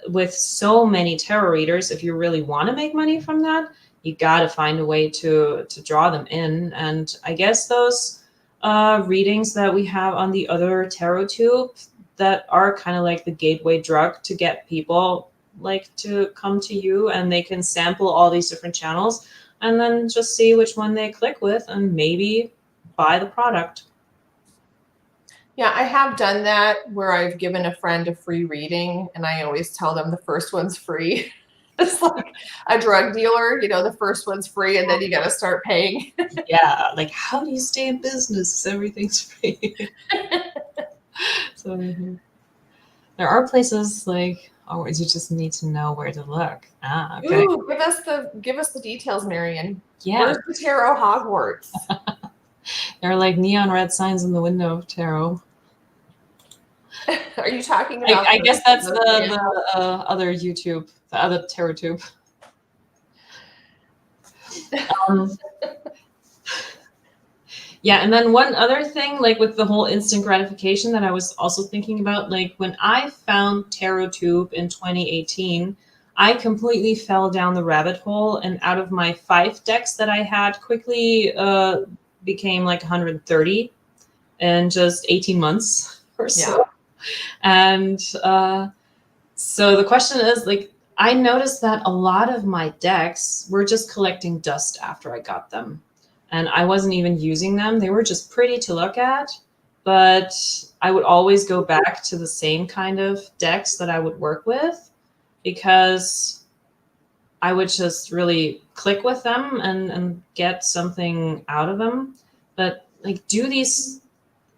with so many tarot readers, if you really want to make money from that, you got to find a way to draw them in. And I guess those readings that we have on the other tarot tube that are kind of like the gateway drug to get people like to come to you, and they can sample all these different channels and then just see which one they click with and maybe buy the product. Yeah, I have done that where I've given a friend a free reading and I always tell them the first one's free. It's like a drug dealer, the first one's free and then you got to start paying. Yeah, like how do you stay in business? Everything's free. So there are places like, you just need to know where to look. Okay. Ooh, give us the details, Marion. Yeah. Where's the Tarot Hogwarts? There are like neon red signs in the window of tarot. Are you talking about? I guess that's the other YouTube, the other tarot tube. Yeah, and then one other thing, like with the whole instant gratification that I was also thinking about, like when I found TarotTube in 2018, I completely fell down the rabbit hole, and out of my 5 decks that I had quickly became like 130 in just 18 months or so. Yeah. And so the question is, like, I noticed that a lot of my decks were just collecting dust after I got them. And I wasn't even using them. They were just pretty to look at, but I would always go back to the same kind of decks that I would work with because I would just really click with them and get something out of them. But like, do these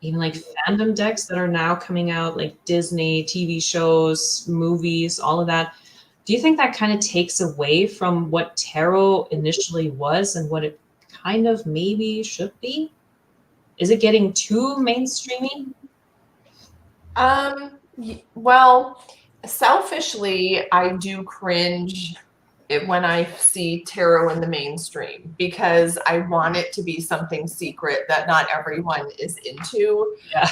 even like fandom decks that are now coming out, like Disney, TV shows, movies, all of that, do you think that kind of takes away from what tarot initially was and what it kind of maybe should be? Is it getting too mainstreamy? Well, selfishly, I do cringe when I see tarot in the mainstream because I want it to be something secret that not everyone is into. Yeah.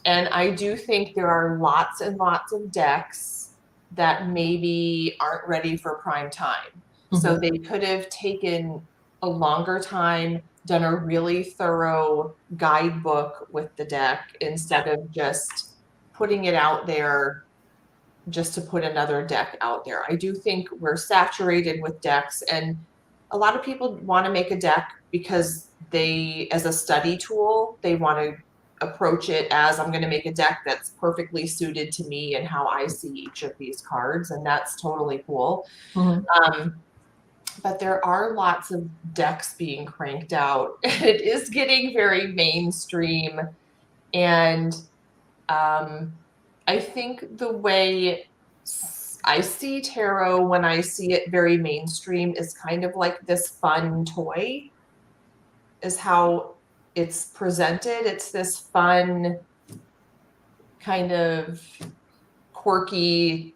And I do think there are lots and lots of decks that maybe aren't ready for prime time. Mm-hmm. So they could have taken a longer time, done a really thorough guidebook with the deck instead of just putting it out there just to put another deck out there. I do think we're saturated with decks, and a lot of people want to make a deck because they, as a study tool, they want to approach it as, I'm going to make a deck that's perfectly suited to me and how I see each of these cards, and that's totally cool. But there are lots of decks being cranked out. It is getting very mainstream, and I think the way I see tarot when I see it very mainstream is kind of like this fun toy, is how it's presented. It's this fun, kind of quirky,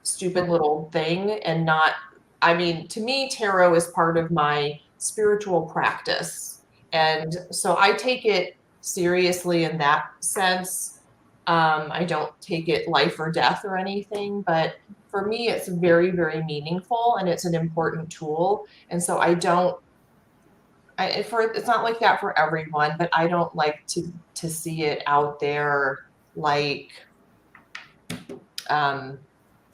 stupid little thing, and not, I mean, to me, tarot is part of my spiritual practice. And so I take it seriously in that sense. I don't take it life or death or anything, but for me, it's very, very meaningful, and it's an important tool. And so it's not like that for everyone, but I don't like to see it out there like, I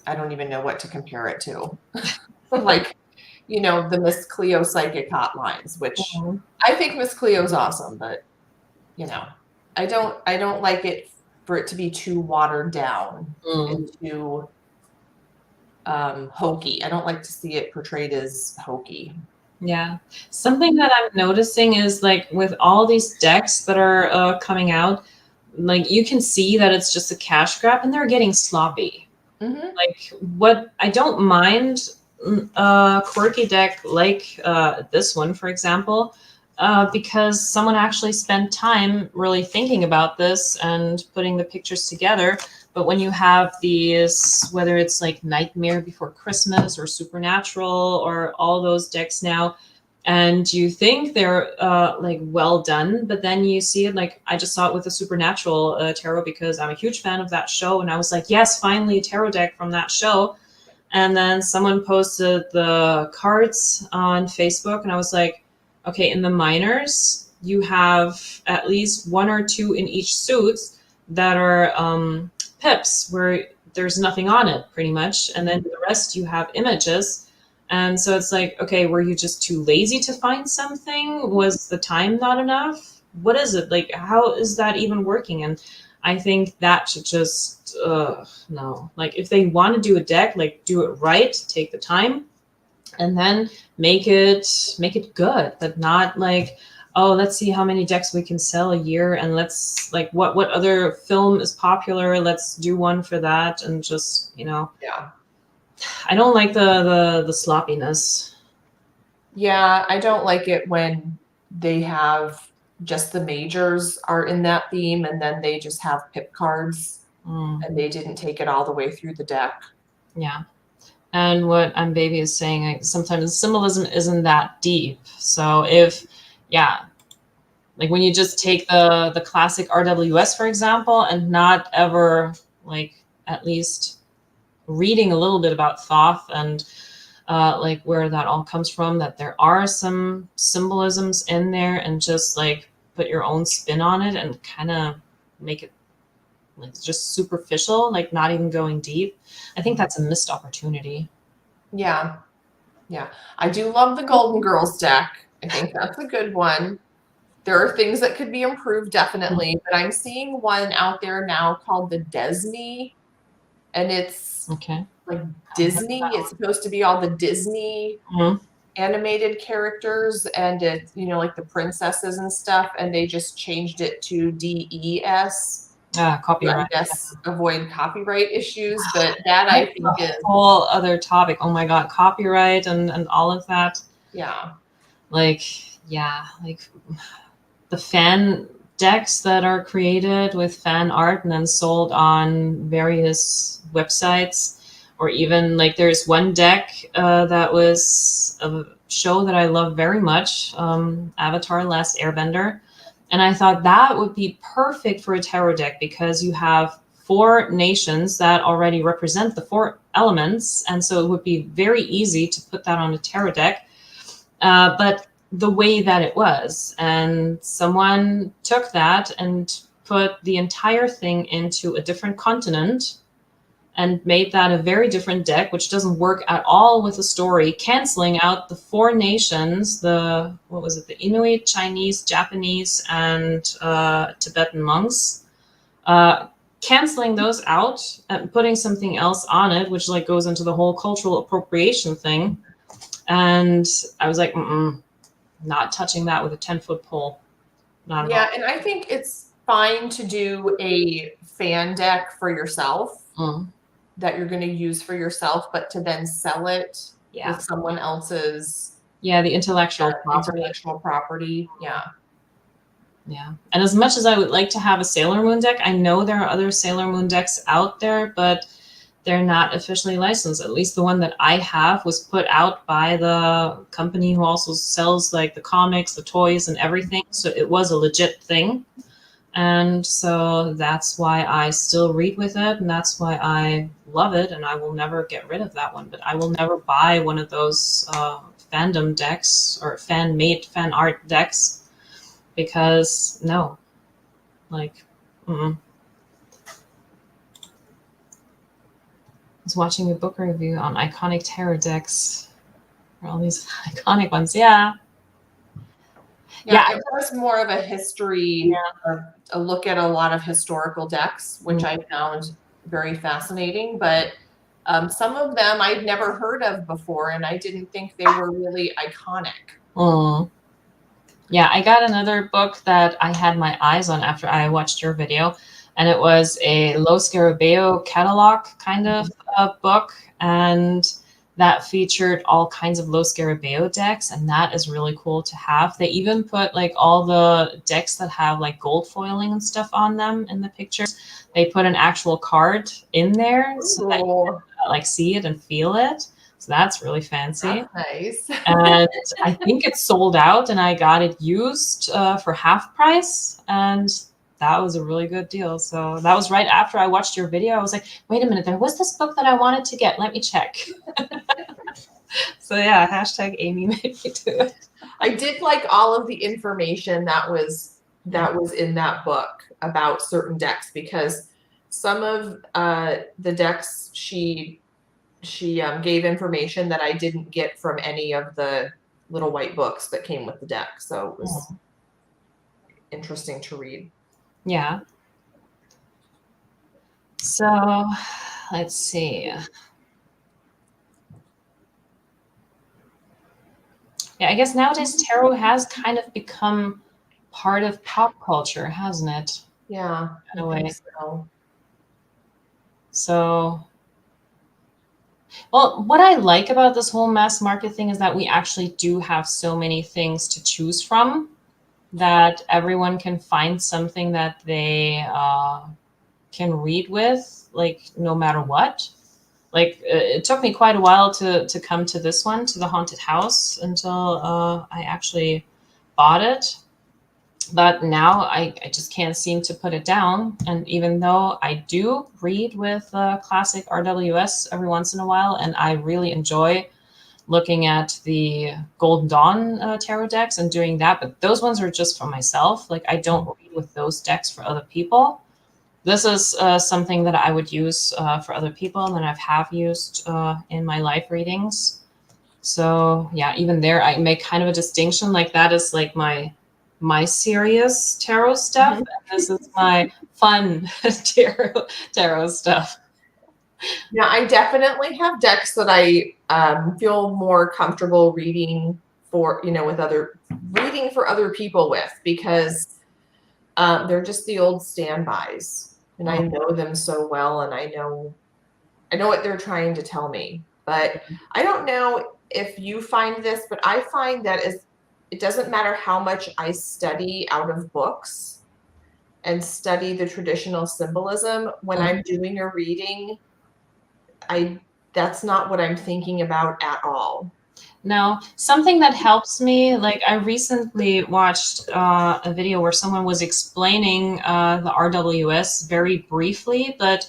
don't even know what to compare it to. Like, the Miss Cleo psychic hotlines, which I think Miss Cleo's awesome, but I don't like it for it to be too watered down and too hokey. I don't like to see it portrayed as hokey. Yeah. Something that I'm noticing is, like, with all these decks that are coming out, like, you can see that it's just a cash grab and they're getting sloppy. Like, what I don't mind a quirky deck like this one, for example, because someone actually spent time really thinking about this and putting the pictures together. But when you have these, whether it's like Nightmare Before Christmas or Supernatural or all those decks now, and you think they're like well done, but then you see it, like I just saw it with the Supernatural tarot because I'm a huge fan of that show, and I was like, yes, finally a tarot deck from that show. And then someone posted the cards on Facebook, and I was like, okay, in the minors, you have at least one or two in each suit that are pips where there's nothing on it, pretty much. And then the rest you have images. And so it's like, okay, were you just too lazy to find something? Was the time not enough? What is it? Like, how is that even working? And I think that should just, no. Like, if they want to do a deck, like, do it right, take the time, and then make it good, but not like, oh, let's see how many decks we can sell a year, and let's, like, what other film is popular, let's do one for that, and just, Yeah. I don't like the sloppiness. Yeah, I don't like it when they have just the majors are in that theme, and then they just have pip cards, and they didn't take it all the way through the deck. Yeah. And what I'm Baby is saying, like, sometimes the symbolism isn't that deep. So if, like when you just take the classic RWS, for example, and not ever, like, at least reading a little bit about Thoth and like where that all comes from, that there are some symbolisms in there, and just like put your own spin on it and kind of make it like just superficial, like not even going deep. I think that's a missed opportunity. Yeah. I do love the Golden Girls deck. I think that's a good one. There are things that could be improved, definitely, but I'm seeing one out there now called the Desme, and it's like Disney. It's supposed to be all the Disney animated characters, and it's, like the princesses and stuff, and they just changed it to DES. Copyright. Yes, avoid copyright issues, but that I think is a whole other topic. Oh my God, copyright and all of that. Yeah. Like the fan decks that are created with fan art and then sold on various websites, or even like there's one deck that was a show that I love very much, Avatar: Last Airbender. And I thought that would be perfect for a tarot deck because you have 4 nations that already represent the 4 elements. And so it would be very easy to put that on a tarot deck. But the way that it was, and someone took that and put the entire thing into a different continent and made that a very different deck, which doesn't work at all with the story, canceling out the 4 nations, the, what was it, the Inuit, Chinese, Japanese, and Tibetan monks, canceling those out and putting something else on it, which like goes into the whole cultural appropriation thing. And I was like, not touching that with a 10-foot pole. Not Yeah, and I think it's fine to do a fan deck for yourself that you're going to use for yourself, but to then sell it with someone else's the intellectual property. Yeah. And as much as I would like to have a Sailor Moon deck, I know there are other Sailor Moon decks out there, but they're not officially licensed. At least the one that I have was put out by the company who also sells like the comics, the toys, and everything. So it was a legit thing. And so that's why I still read with it, and that's why I love it, and I will never get rid of that one. But I will never buy one of those fandom decks or fan-made fan art decks, because no, like, I was watching a book review on iconic tarot decks, or all these iconic ones. Yeah, it was more of a history, a look at a lot of historical decks, which I found very fascinating. But some of them I'd never heard of before, and I didn't think they were really iconic. Yeah, I got another book that I had my eyes on after I watched your video, and it was a Los Scarabeo catalog kind of book, and that featured all kinds of Los Scarabeo decks, and that is really cool to have. They even put like all the decks that have like gold foiling and stuff on them in the pictures. They put an actual card in there so that you can like see it and feel it. So that's really fancy. That's nice. And I think it's sold out, and I got it used for half price, and that was a really good deal. So that was right after I watched your video. I was like, wait a minute, there was this book that I wanted to get. Let me check. So yeah, hashtag Amy made me do it. I did like all of the information that was in that book about certain decks, because some of the decks she gave information that I didn't get from any of the little white books that came with the deck. So it was interesting to read. Yeah. So let's see. Yeah, I guess nowadays tarot has kind of become part of pop culture, hasn't it? Yeah, in a way. so. So, well, what I like about this whole mass market thing is that we actually do have so many things to choose from, that everyone can find something that they can read with, like no matter what. Like it took me quite a while to come to this one, to the haunted house, until I actually bought it. But now I just can't seem to put it down. And even though I do read with classic RWS every once in a while, and I really enjoy looking at the Golden Dawn tarot decks and doing that, but those ones are just for myself. Like I don't read with those decks for other people. This is something that I would use for other people, and that I have used in my live readings. So yeah, even there I make kind of a distinction. Like that is like my serious tarot stuff, and this is my fun tarot stuff. Yeah, I definitely have decks that I feel more comfortable reading for, reading for other people with, because they're just the old standbys, and I know them so well, and I know what they're trying to tell me. But I don't know if you find this, but I find that it doesn't matter how much I study out of books and study the traditional symbolism, when I'm doing a reading, that's not what I'm thinking about at all. No, something that helps me, like I recently watched a video where someone was explaining the RWS very briefly, but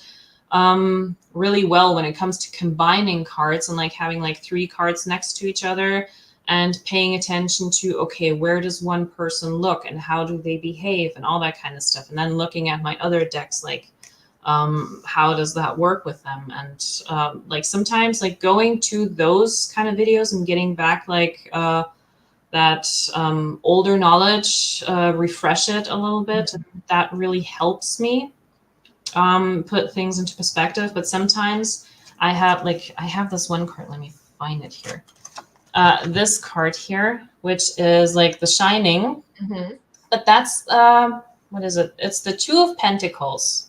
really well when it comes to combining cards and like having like 3 cards next to each other and paying attention to, okay, where does one person look and how do they behave and all that kind of stuff. And then looking at my other decks, like, how does that work with them? And like sometimes like going to those kind of videos and getting back like that older knowledge, refresh it a little bit. That really helps me put things into perspective. But sometimes I have this one card. Let me find it here. This card here, which is like the Shining, but that's what is it? It's the Two of Pentacles.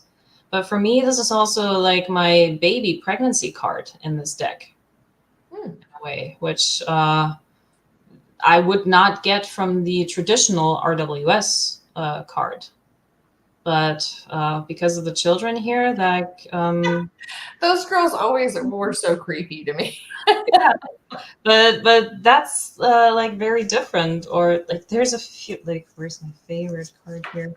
But for me, this is also like my baby pregnancy card in this deck, in a way, which I would not get from the traditional RWS card. But because of the children here, that those girls always were so creepy to me. yeah, but that's like very different. Or like there's a few, like, where's my favorite card here?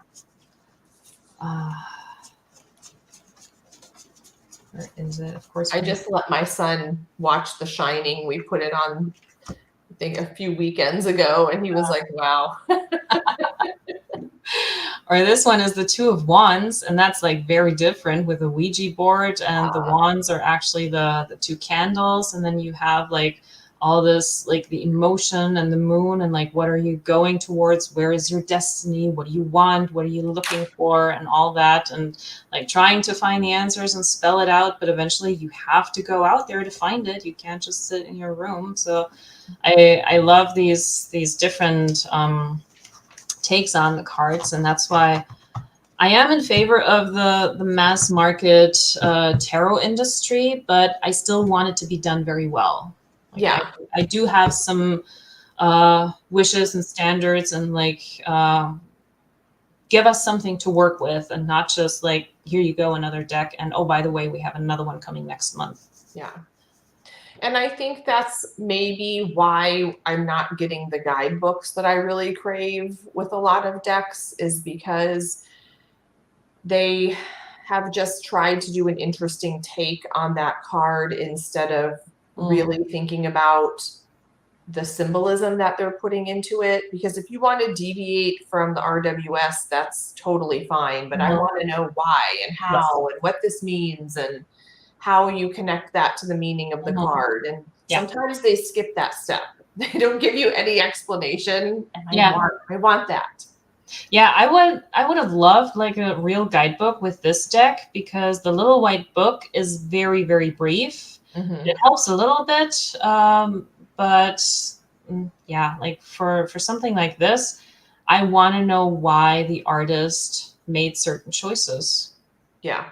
Where is it? Of course, I just let my son watch The Shining. We put it on, I think, a few weekends ago, and he was like, wow. Or this one is the Two of Wands, and that's like very different with a Ouija board, and the wands are actually the two candles, and then you have like all this, like the emotion and the moon, and like what are you going towards, where is your destiny, what do you want, what are you looking for, and all that, and like trying to find the answers and spell it out. But eventually you have to go out there to find it. You can't just sit in your room. So I love these different takes on the cards, and that's why I am in favor of the mass market tarot industry, but I still want it to be done very well. Like, yeah, I do have some wishes and standards, and like give us something to work with, and not just like, here you go, another deck, and oh, by the way, we have another one coming next month. Yeah. And I think that's maybe why I'm not getting the guidebooks that I really crave with a lot of decks, is because they have just tried to do an interesting take on that card instead of really thinking about the symbolism that they're putting into it. Because if you want to deviate from the RWS, that's totally fine. But I want to know why and how and what this means, and how you connect that to the meaning of the card. And sometimes they skip that step. They don't give you any explanation. And I want that. Yeah, I would have loved like a real guidebook with this deck, because the little white book is very, very brief. It helps a little bit, but yeah, like for something like this, I want to know why the artist made certain choices. Yeah,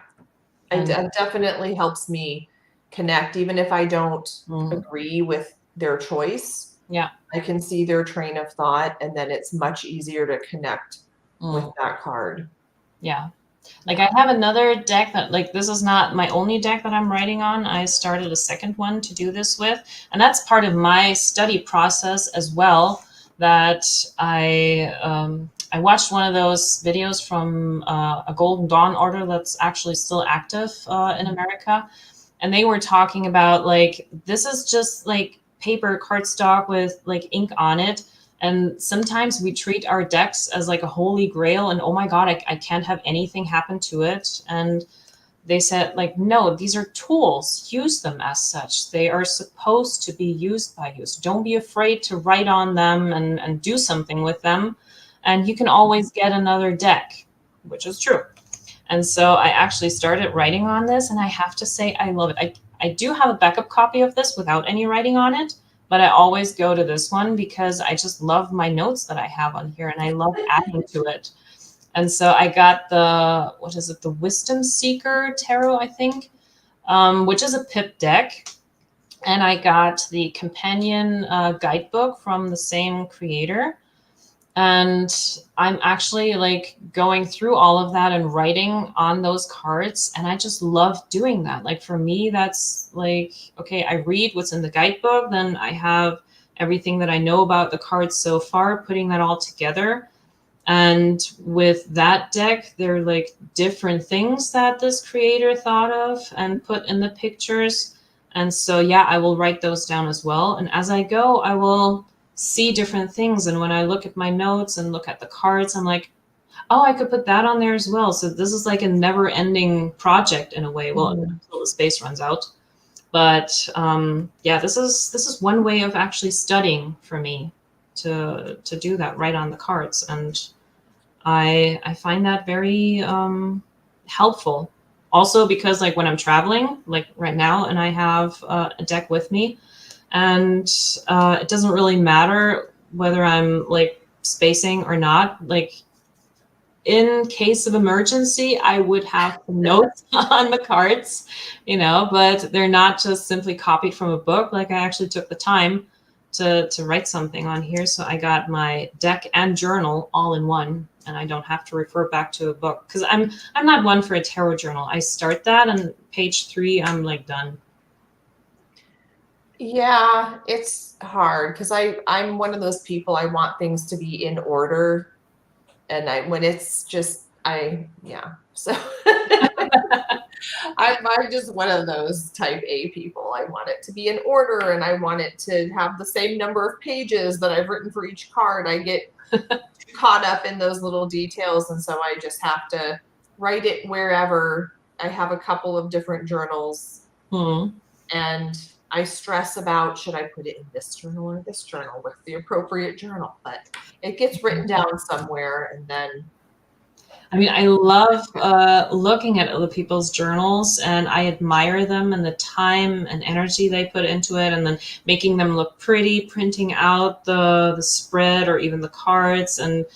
it definitely helps me connect, even if I don't agree with their choice. Yeah, I can see their train of thought, and then it's much easier to connect with that card. Yeah. Like I have another deck that, like, this is not my only deck that I'm writing on. I started a second one to do this with, and that's part of my study process as well. That I watched one of those videos from a Golden Dawn order that's actually still active in America, and they were talking about like, this is just like paper cardstock with like ink on it. And sometimes we treat our decks as like a holy grail, and oh my God, I can't have anything happen to it. And they said, like, no, these are tools. Use them as such. They are supposed to be used by you. So don't be afraid to write on them and do something with them. And you can always get another deck, which is true. And so I actually started writing on this, and I have to say I love it. I do have a backup copy of this without any writing on it, but I always go to this one because I just love my notes that I have on here, and I love adding to it. And so I got the, what is it, the Wisdom Seeker Tarot, I think, which is a pip deck. And I got the companion guidebook from the same creator. And I'm actually like going through all of that and writing on those cards. And I just love doing that. Like for me, that's like, okay, I read what's in the guidebook. Then I have everything that I know about the cards so far, putting that all together. And with that deck, there are like different things that this creator thought of and put in the pictures. And so, yeah, I will write those down as well. And as I go, I will see different things. And when I look at my notes and look at the cards, I'm like, oh, I could put that on there as well. So this is like a never ending project in a way. Well, Mhm. until the space runs out. But yeah, this is one way of actually studying for me to do that right on the cards, and I find that very helpful. Also, because like when I'm traveling, like right now, and I have a deck with me, and it doesn't really matter whether I'm like spacing or not. Like in case of emergency, I would have notes on the cards, but they're not just simply copied from a book. Like I actually took the time to write something on here. So I got my deck and journal all in one, and I don't have to refer back to a book because I'm not one for a tarot journal. I start that and page 3, I'm like done. Yeah, it's hard because I'm one of those people, I want things to be in order, and when it's just yeah. So I'm just one of those type A people. I want it to be in order, and I want it to have the same number of pages that I've written for each card. I get caught up in those little details, and so I just have to write it wherever. I have a couple of different journals, Hmm. and I stress about, should I put it in this journal or this journal? What's the appropriate journal? But it gets written down somewhere, and then I mean, I love looking at other people's journals, and I admire them and the time and energy they put into it, and then making them look pretty, printing out the spread or even the cards, and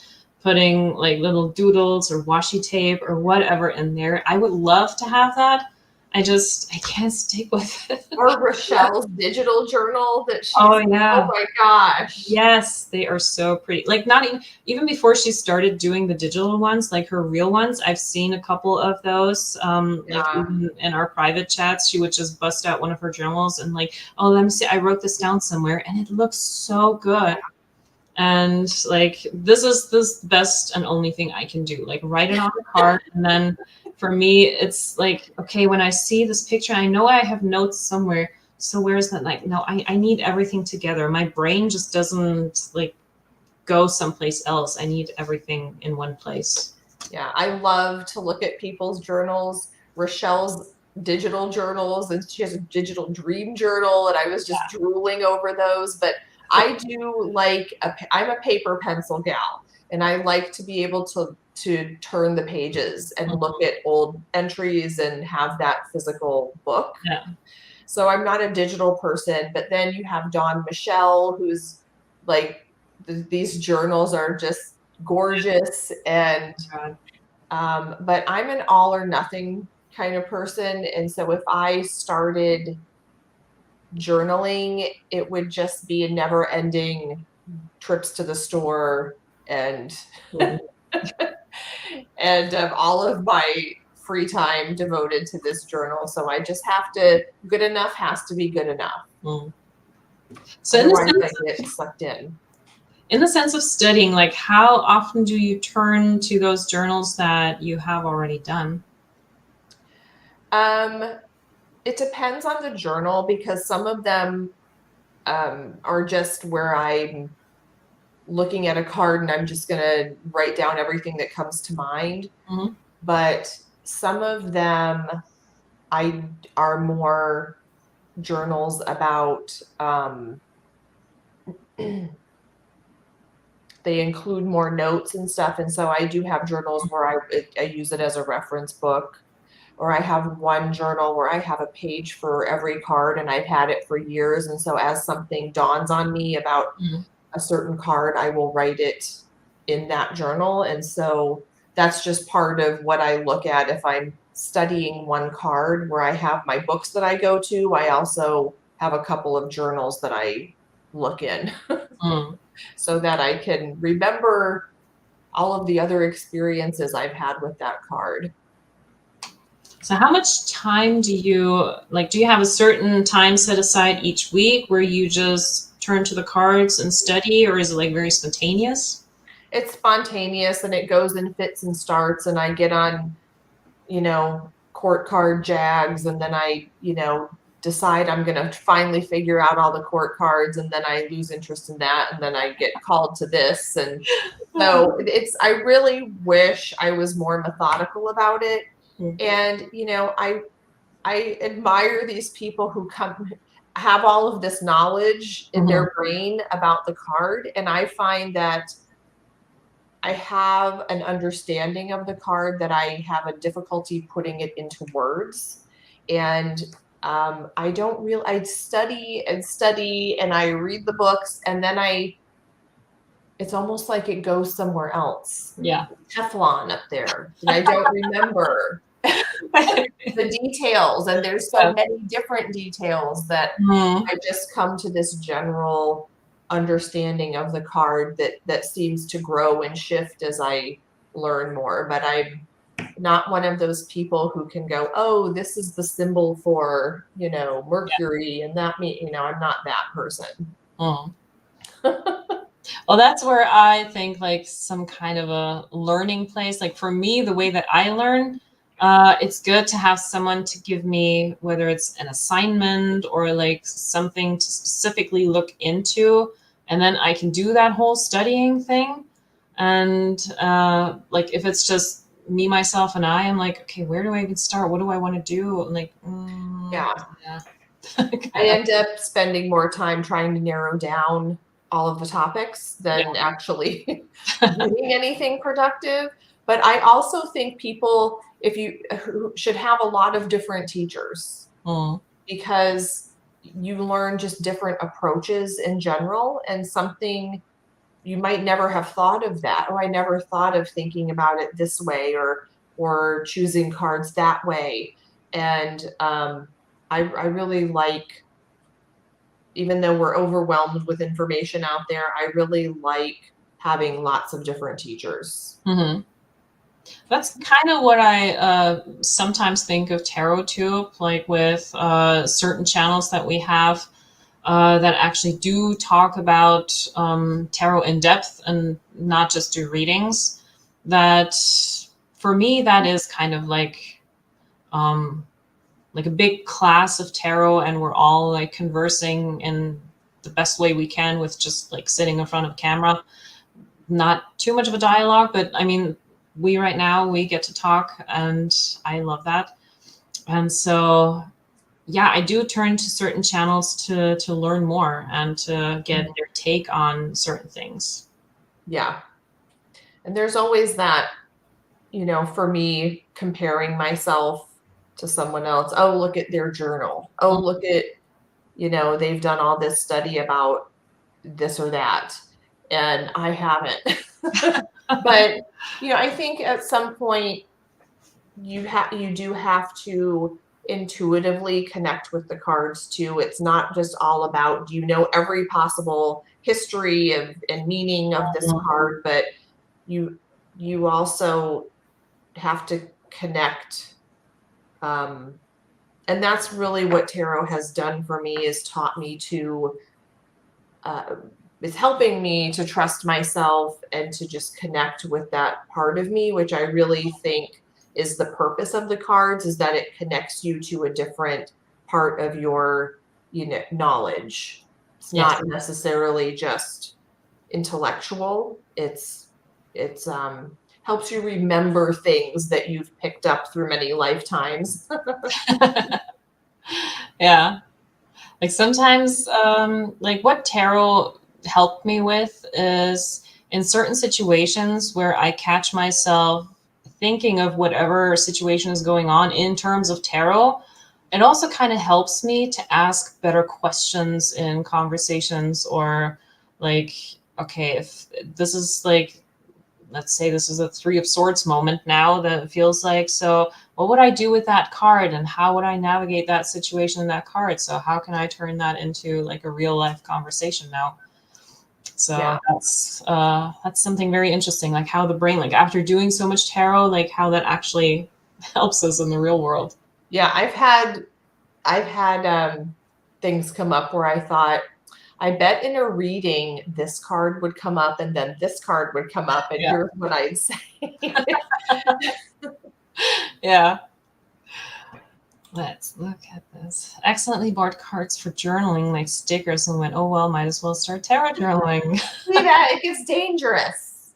putting like little doodles or washi tape or whatever in there. I would love to have that. I can't stick with it. or Rochelle's digital journal that Oh oh yeah. my gosh. Yes, they are so pretty. Like not even before she started doing the digital ones, like her real ones, I've seen a couple of those. Like Yeah. even in our private chats, she would just bust out one of her journals and like, oh, let me see, I wrote this down somewhere, and it looks so good. And like this best and only thing I can do. Like write it on the card, and then for me, it's like, okay, when I see this picture, I know I have notes somewhere. So where's that? Like, no, I need everything together. My brain just doesn't like go someplace else. I need everything in one place. Yeah, I love to look at people's journals. Rochelle's digital journals, and she has a digital dream journal, and I was just drooling over those. But I do like I'm a paper pencil gal, and I like to be able to turn the pages and look at old entries and have that physical book. Yeah. So I'm not a digital person. But then you have Dawn Michelle, who's like these journals are just gorgeous, and God. but I'm an all or nothing kind of person. And so if I started journaling, it would just be a never ending trips to the store, and Mhm. and all of my free time devoted to this journal. So I just have to, good enough has to be good enough. Mm. So Otherwise I get sucked in. in the sense of studying, like how often do you turn to those journals that you have already done? It depends on the journal, because some of them are just where I'm looking at a card and I'm just going to write down everything that comes to mind. Mhm. But some of them I are more journals about they include more notes and stuff, and so I do have journals where I use it as a reference book, or I have one journal where I have a page for every card, and I've had it for years, and so as something dawns on me about Mhm. a certain card, I will write it in that journal. And so that's just part of what I look at if I'm studying one card. Where I have my books that I go to, I also have a couple of journals that I look in Mm. so that I can remember all of the other experiences I've had with that card. So how much time do you like? Do you have a certain time set aside each week where you just turn to the cards and study, or is it like very spontaneous? It's spontaneous, and it goes in fits and starts, and I get on, court card jags, and then I, decide I'm going to finally figure out all the court cards, and then I lose interest in that, and then I get called to this. And so I really wish I was more methodical about it. And, I admire these people who have all of this knowledge in their brain about the card. And I find that I have an understanding of the card that I have a difficulty putting it into words. And I don't really, I study and study and I read the books, and then it's almost like it goes somewhere else. Yeah. Teflon up there. And I don't remember the details. And there's so many different details that I just come to this general understanding of the card that seems to grow and shift as I learn more. But I'm not one of those people who can go, oh, this is the symbol for, Mercury, and that I'm not that person. Well, that's where I think like some kind of a learning place. Like for me, the way that I learn, it's good to have someone to give me, whether it's an assignment or like something to specifically look into, and then I can do that whole studying thing. And like if it's just me, myself, and I'm like, okay, where do I even start? What do I want to do? I'm like, yeah. I end up spending more time trying to narrow down all of the topics than actually doing anything productive. But I also think people, should have a lot of different teachers, because you learn just different approaches in general, and something you might never have thought of that. Oh, I never thought of thinking about it this way, or choosing cards that way. And I really like, even though we're overwhelmed with information out there, I really like having lots of different teachers. That's kind of what I sometimes think of tarot too, like with certain channels that we have that actually do talk about tarot in depth and not just do readings. That for me, that is kind of like a big class of tarot, and we're all like conversing in the best way we can with just like sitting in front of camera. Not too much of a dialogue, but I mean, we get to talk, and I love that. And so, yeah, I do turn to certain channels to learn more and to get their take on certain things. Yeah. And there's always that, for me, comparing myself to someone else. Oh, look at their journal. Oh, look at, they've done all this study about this or that, and I haven't. But, I think at some point you do have to intuitively connect with the cards too. It's not just all about, every possible history and meaning of this card, but you also have to connect. And that's really what tarot has done for me, is taught me to is helping me to trust myself and to just connect with that part of me, which I really think is the purpose of the cards, is that it connects you to a different part of your, knowledge. It's not necessarily just intellectual. It's helps you remember things that you've picked up through many lifetimes. Yeah. Like sometimes, like what tarot helped me with is in certain situations where I catch myself thinking of whatever situation is going on in terms of tarot, it also kind of helps me to ask better questions in conversations, or like, okay, if this is like, let's say this is a Three of Swords moment now that it feels like, so what would I do with that card, and how would I navigate that situation in that card? So how can I turn that into like a real life conversation now? So that's something very interesting, like how the brain, like after doing so much tarot, like how that actually helps us in the real world. Yeah, I've had things come up where I thought, I bet in a reading this card would come up, and then this card would come up, and here's what I'd say. Yeah. Let's look at this. Accidentally bought cards for journaling, like stickers, and went, oh, well, might as well start tarot journaling. See that? It gets dangerous.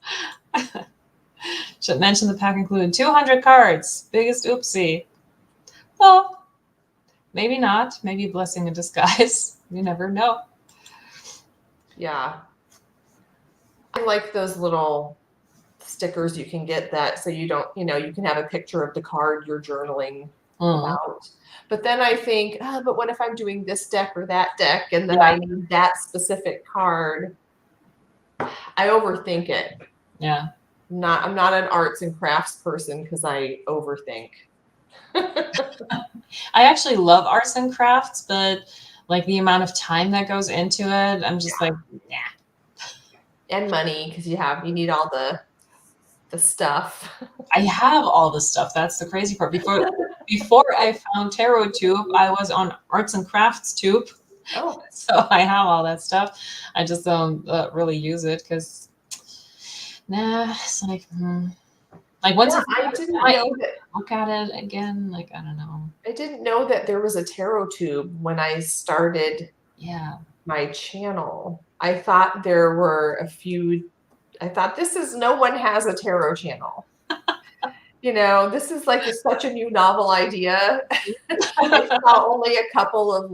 Should mention the pack included 200 cards. Biggest oopsie. Well, maybe not. Maybe a blessing in disguise. You never know. Yeah. I like those little stickers you can get that so you don't, you can have a picture of the card you're journaling about. But then I think, but what if I'm doing this deck or that deck and then I need that specific card? I overthink it. Yeah. I'm not an arts and crafts person because I overthink. I actually love arts and crafts, but like the amount of time that goes into it, I'm just like, nah. And money, because you need all the stuff. I have all the stuff. That's the crazy part. Before I found Tarot Tube, I was on Arts and Crafts Tube. Oh. So I have all that stuff. I just don't really use it because, it's like, like once I didn't know that. Look at it again, like, I don't know. I didn't know that there was a Tarot Tube when I started my channel. I thought there were a few. I thought no one has a tarot channel. This is like such a new novel idea. I saw only a couple of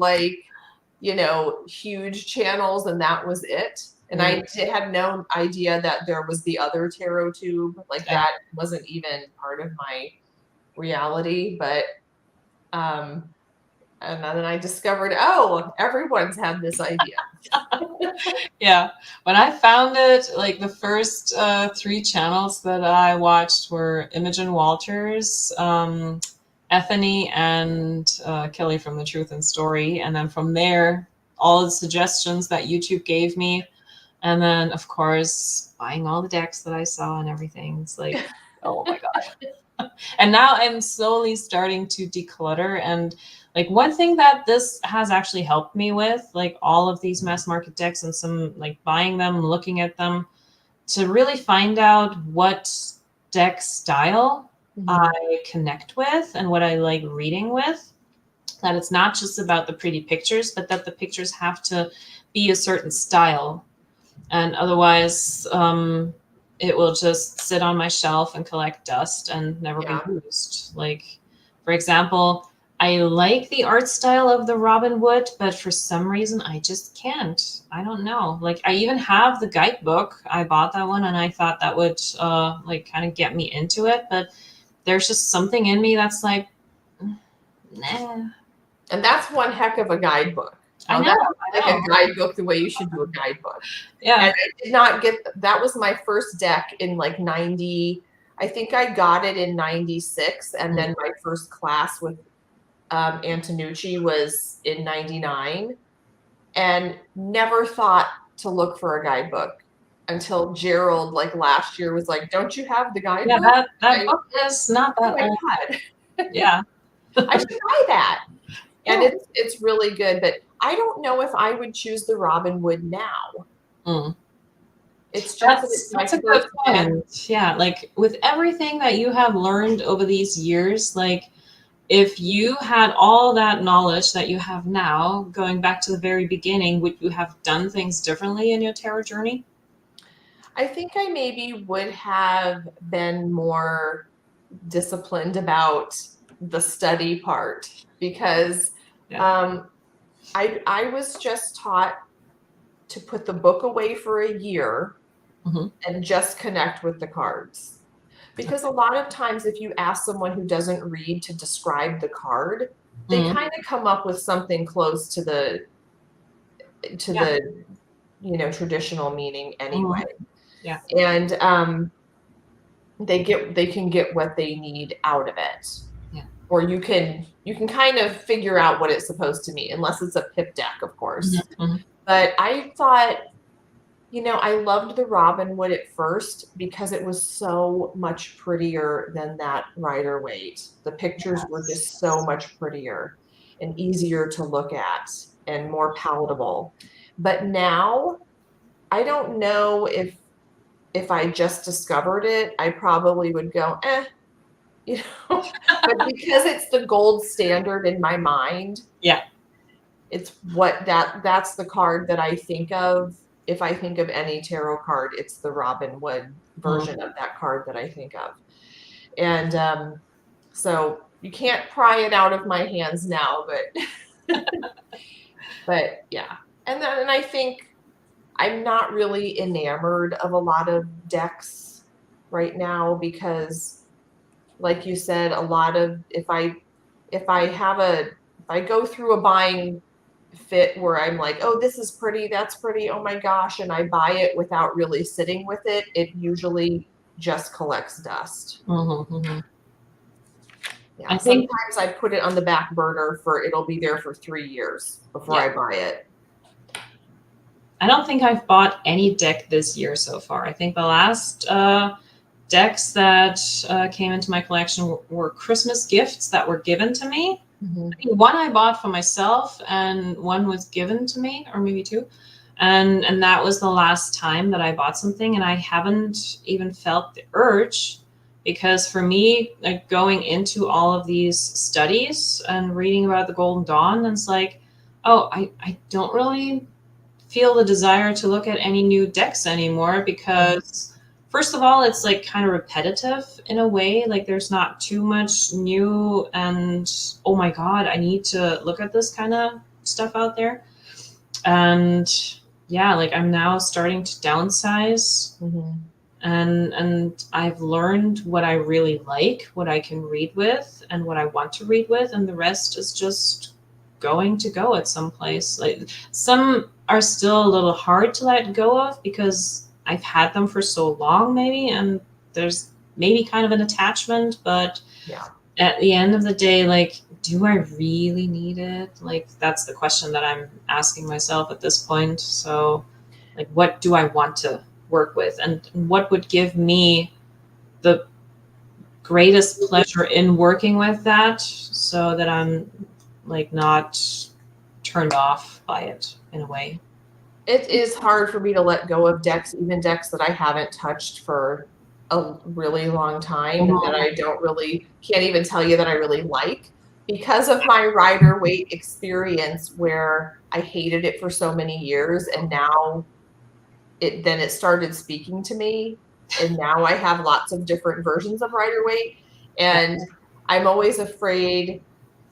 huge channels and that was it. And I had no idea that there was the other Tarot Tube. Like that wasn't even part of my reality. But and then I discovered, everyone's had this idea. Yeah. When I found it, like the first 3 channels that I watched were Imogen Walters, Ethany, and Kelly from The Truth and Story. And then from there, all the suggestions that YouTube gave me. And then, of course, buying all the decks that I saw and everything. It's like, oh my God. And now I'm slowly starting to declutter. And like one thing that this has actually helped me with, like all of these mass market decks and some like buying them, looking at them, to really find out what deck style I connect with and what I like reading with. That it's not just about the pretty pictures, but that the pictures have to be a certain style. And otherwise, it will just sit on my shelf and collect dust and never be used. Like, for example, I like the art style of the Robin Wood, but for some reason I just can't. I don't know. Like, I even have the guidebook. I bought that one and I thought that would like kind of get me into it, but there's just something in me that's like, nah. And that's one heck of a guidebook. I know. Like a guidebook, the way you should do a guidebook. Yeah. And I did not get that. Was my first deck in like 90. I think I got it in 96, and then my first class with Antonucci was in 99, and never thought to look for a guidebook until Gerald like last year was like, "Don't you have the guidebook?" Yeah, that book is not that old. God. Yeah. I should buy that. And it's really good, but I don't know if I would choose the Robin Wood now. It's just that's a good point. Yeah, like with everything that you have learned over these years, like if you had all that knowledge that you have now, going back to the very beginning, would you have done things differently in your tarot journey? I think I maybe would have been more disciplined about the study part, because I was just taught to put the book away for a year and just connect with the cards. Because a lot of times if you ask someone who doesn't read to describe the card, they kind of come up with something close to the traditional meaning anyway. Yeah. And they can get what they need out of it. Yeah. Or you can kind of figure out what it's supposed to mean, unless it's a pip deck, of course. But I thought, I loved the Robin Wood at first because it was so much prettier than that Rider-Waite. The pictures were just so much prettier and easier to look at and more palatable. But now, I don't know if I just discovered it, I probably would go, you know, but because it's the gold standard in my mind, Yeah. it's what that's the card that I think of. If I think of any tarot card, it's the Robin Wood version Mhm. of that card that I think of. And so you can't pry it out of my hands now, but yeah. And I think I'm not really enamored of a lot of decks right now because, like you said, a lot of if I go through a buying fit where I'm like, oh, this is pretty, that's pretty, oh my gosh, and I buy it without really sitting with it, it usually just collects dust. Mhm, mhm. Yeah, I think sometimes I put it on the back burner for it'll be there for 3 years before yeah. I buy it. I don't think I've bought any deck this year so far. I think the last decks that came into my collection were Christmas gifts that were given to me. Mhm. I think one I bought for myself, and one was given to me, or maybe two. And that was the last time that I bought something, and I haven't even felt the urge because for me, like going into all of these studies and reading about the Golden Dawn, it's like, oh, I don't really feel the desire to look at any new decks anymore because first of all it's like kind of repetitive in a way, like there's not too much new and oh my god I need to look at this kind of stuff out there. And yeah, like I'm now starting to downsize, Mhm. and I've learned what I really like, what I can read with and what I want to read with, and the rest is just going to go at some place. Like some are still a little hard to let go of because I've had them for so long maybe, and there's maybe kind of an attachment, but Yeah. at the end of the day, like, do I really need it? Like that's the question that I'm asking myself at this point. So like what do I want to work with, and what would give me the greatest pleasure in working with that so that I'm like not turned off by it in a way. It is hard for me to let go of decks, even decks that I haven't touched for a really long time and that Mhm. I don't really can't even tell you that I really like because of my Rider-Waite experience where I hated it for so many years and now it started speaking to me, and now I have lots of different versions of Rider-Waite, Yeah. and I'm always afraid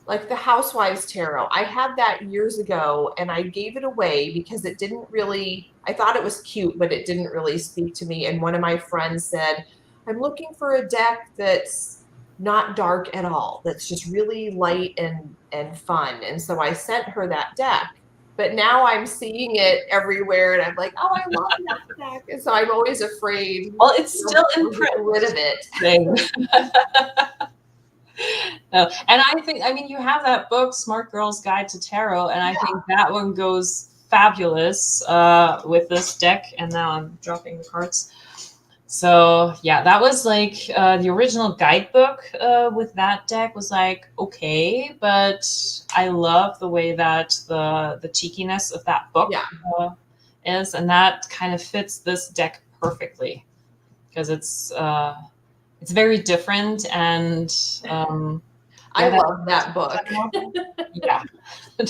like the Housewives Tarot. I had that years ago and I gave it away because it didn't really, I thought it was cute, but it didn't really speak to me. And one of my friends said, I'm looking for a deck that's not dark at all, that's just really light and fun. And so I sent her that deck. But now I'm seeing it everywhere and I'm like, oh, I love that deck. And so I'm always afraid Well, it's still in of getting print rid of it. thing. No. And I think, I mean, you have that book, Smart Girl's Guide to Tarot, and I Yeah. think that one goes fabulous with this deck. And now I'm dropping the cards. So yeah, that was like the original guidebook with that deck was like okay, but I love the way that the cheekiness of that book Yeah. uh, is, and that kind of fits this deck perfectly because it's very different and I yeah, that love that book. yeah,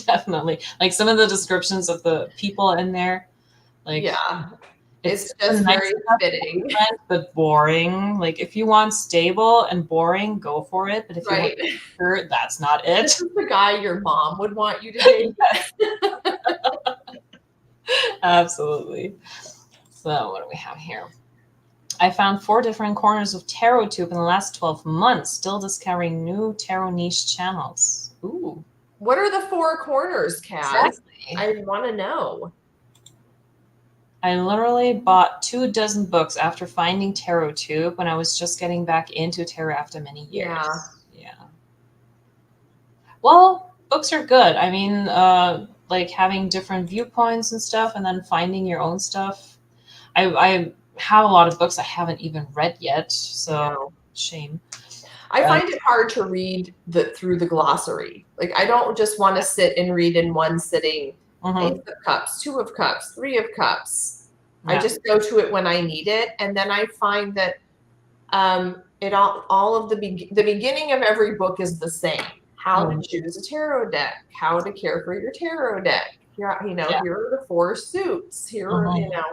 definitely. Like some of the descriptions of the people in there, like Yeah. it's It's just nice very enough fitting. boyfriend, but boring. Like if you want stable and boring, go for it. But if you want Right. sure, that's not This it. is the guy your mom would want you to date. Absolutely. So what do we have here? I found 4 different corners of tarot tube in the last 12 months, still discovering new tarot niche channels. Ooh, What are the 4 corners, Kaz? exactly. I want to know. I literally bought 24 books after finding tarot tube when I was just getting back into tarot after many years. Yeah. Yeah. Well, books are good. I mean, like having different viewpoints and stuff, and then finding your own stuff. I have a lot of books I haven't even read yet, I so know. shame. I Um, find it hard to read through the glossary. Like I don't just want to sit and read in one sitting. Ace mhm, of Cups, Two of Cups, Three of Cups. I yeah. just go to it when I need it, and then I find that It all of the beginning of every book is the same. How to choose a tarot deck, how to care for your tarot deck. Here, you know, Yeah. here are the 4 suits. Here are, you know,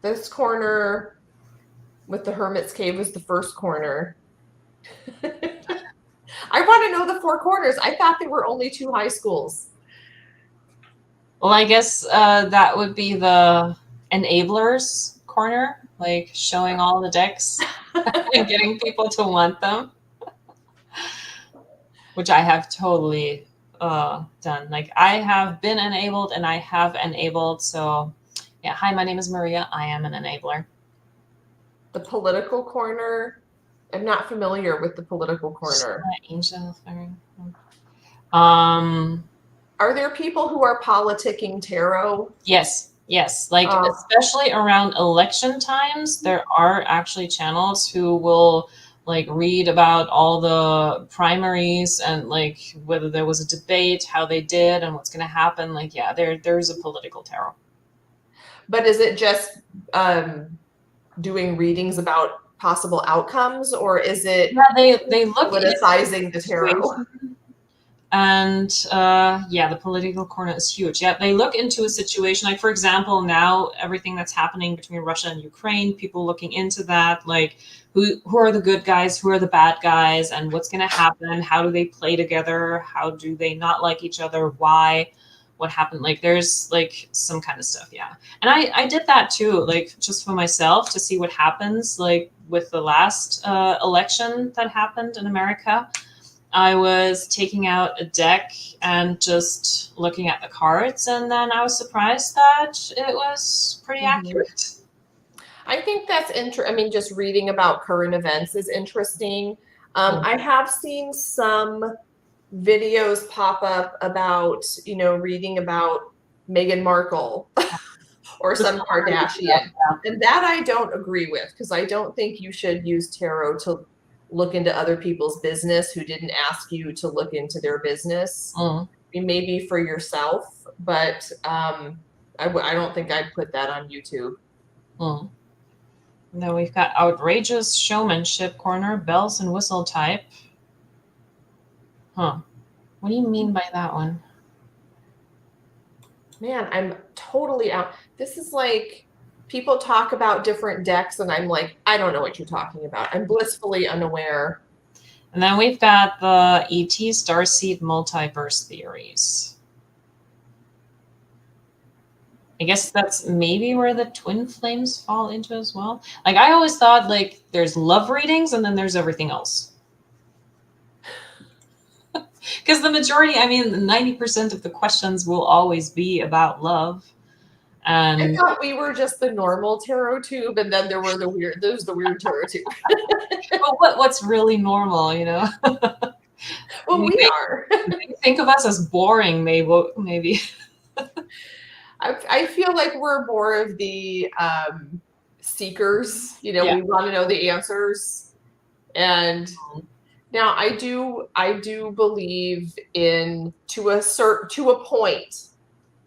this corner with the Hermit's Cave was the first corner. I want to know the 4 corners. I thought there were only 2 high schools. Well, I guess that would be the enablers corner, like showing all the decks and getting people to want them, which I have totally done. Like I have been enabled and I have enabled. So yeah, hi, my name is Maria. I am an enabler. The political corner. I'm not familiar with the political corner. Angel. Are there people who are politicking tarot? Yes. Like especially around election times, there are actually channels who will like read about all the primaries and like whether there was a debate, how they did, and what's going to happen. Like, yeah, there's a political tarot. But is it just doing readings about possible outcomes, or is it they look politicizing the tarot? And yeah, the political corner is huge. Yeah, they look into a situation like, for example, now everything that's happening between Russia and Ukraine, people looking into that, like who are the good guys, who are the bad guys, and what's going to happen? How do they play together? How do they not like each other? Why? What happened? Like there's like some kind of stuff. Yeah. And I did that too, like just for myself to see what happens, like with the last election that happened in America. I was taking out a deck and just looking at the cards, and then I was surprised that it was pretty accurate. I think that's interesting. I mean, just reading about current events is interesting. I have seen some videos pop up about, you know, reading about Meghan Markle or some Kardashian. And that I don't agree with, because I don't think you should use tarot to look into other people's business who didn't ask you to look into their business. I mean, maybe for yourself, but I don't think I'd put that on YouTube. Then we've got outrageous showmanship corner, bells and whistle type. What do you mean by that one? Man, I'm totally out. This is like people talk about different decks and I'm like, I don't know what you're talking about. I'm blissfully unaware. And then we've got the ET Starseed Multiverse Theories. I guess that's maybe where the twin flames fall into as well. Like I always thought like there's love readings and then there's everything else. Because the majority, I mean, 90% of the questions will always be about love. And I thought we were just the normal tarot tube, and then there's the weird tarot tube. Well, what's really normal, you know? Well, we are. Think of us as boring, maybe. I feel like we're more of the seekers. You know, we want to know the answers. And now I do believe in to a point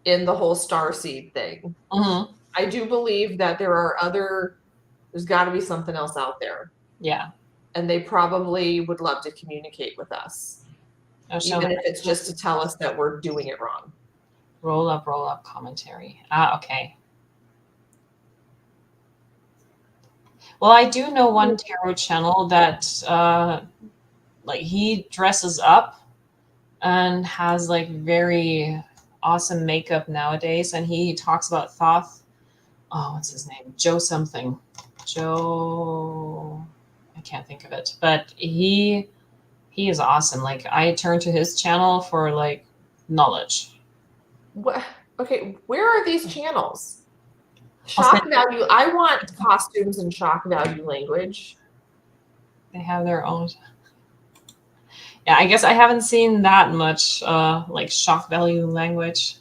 in the whole starseed thing. I do believe that there's got to be something else out there. Yeah. And they probably would love to communicate with us. Even if it's just to tell us that we're doing it wrong. Roll up commentary. Okay. Well, I do know one tarot channel that like he dresses up and has like very awesome makeup nowadays, and he talks about Thoth. Oh, what's his name? Joe something. Joe, I can't think of it, but he is awesome. Like I turn to his channel for like knowledge. What? Okay, where are these channels? Shock value. I want costumes and shock value language. They have their own. Yeah, I guess I haven't seen that much like shock value language.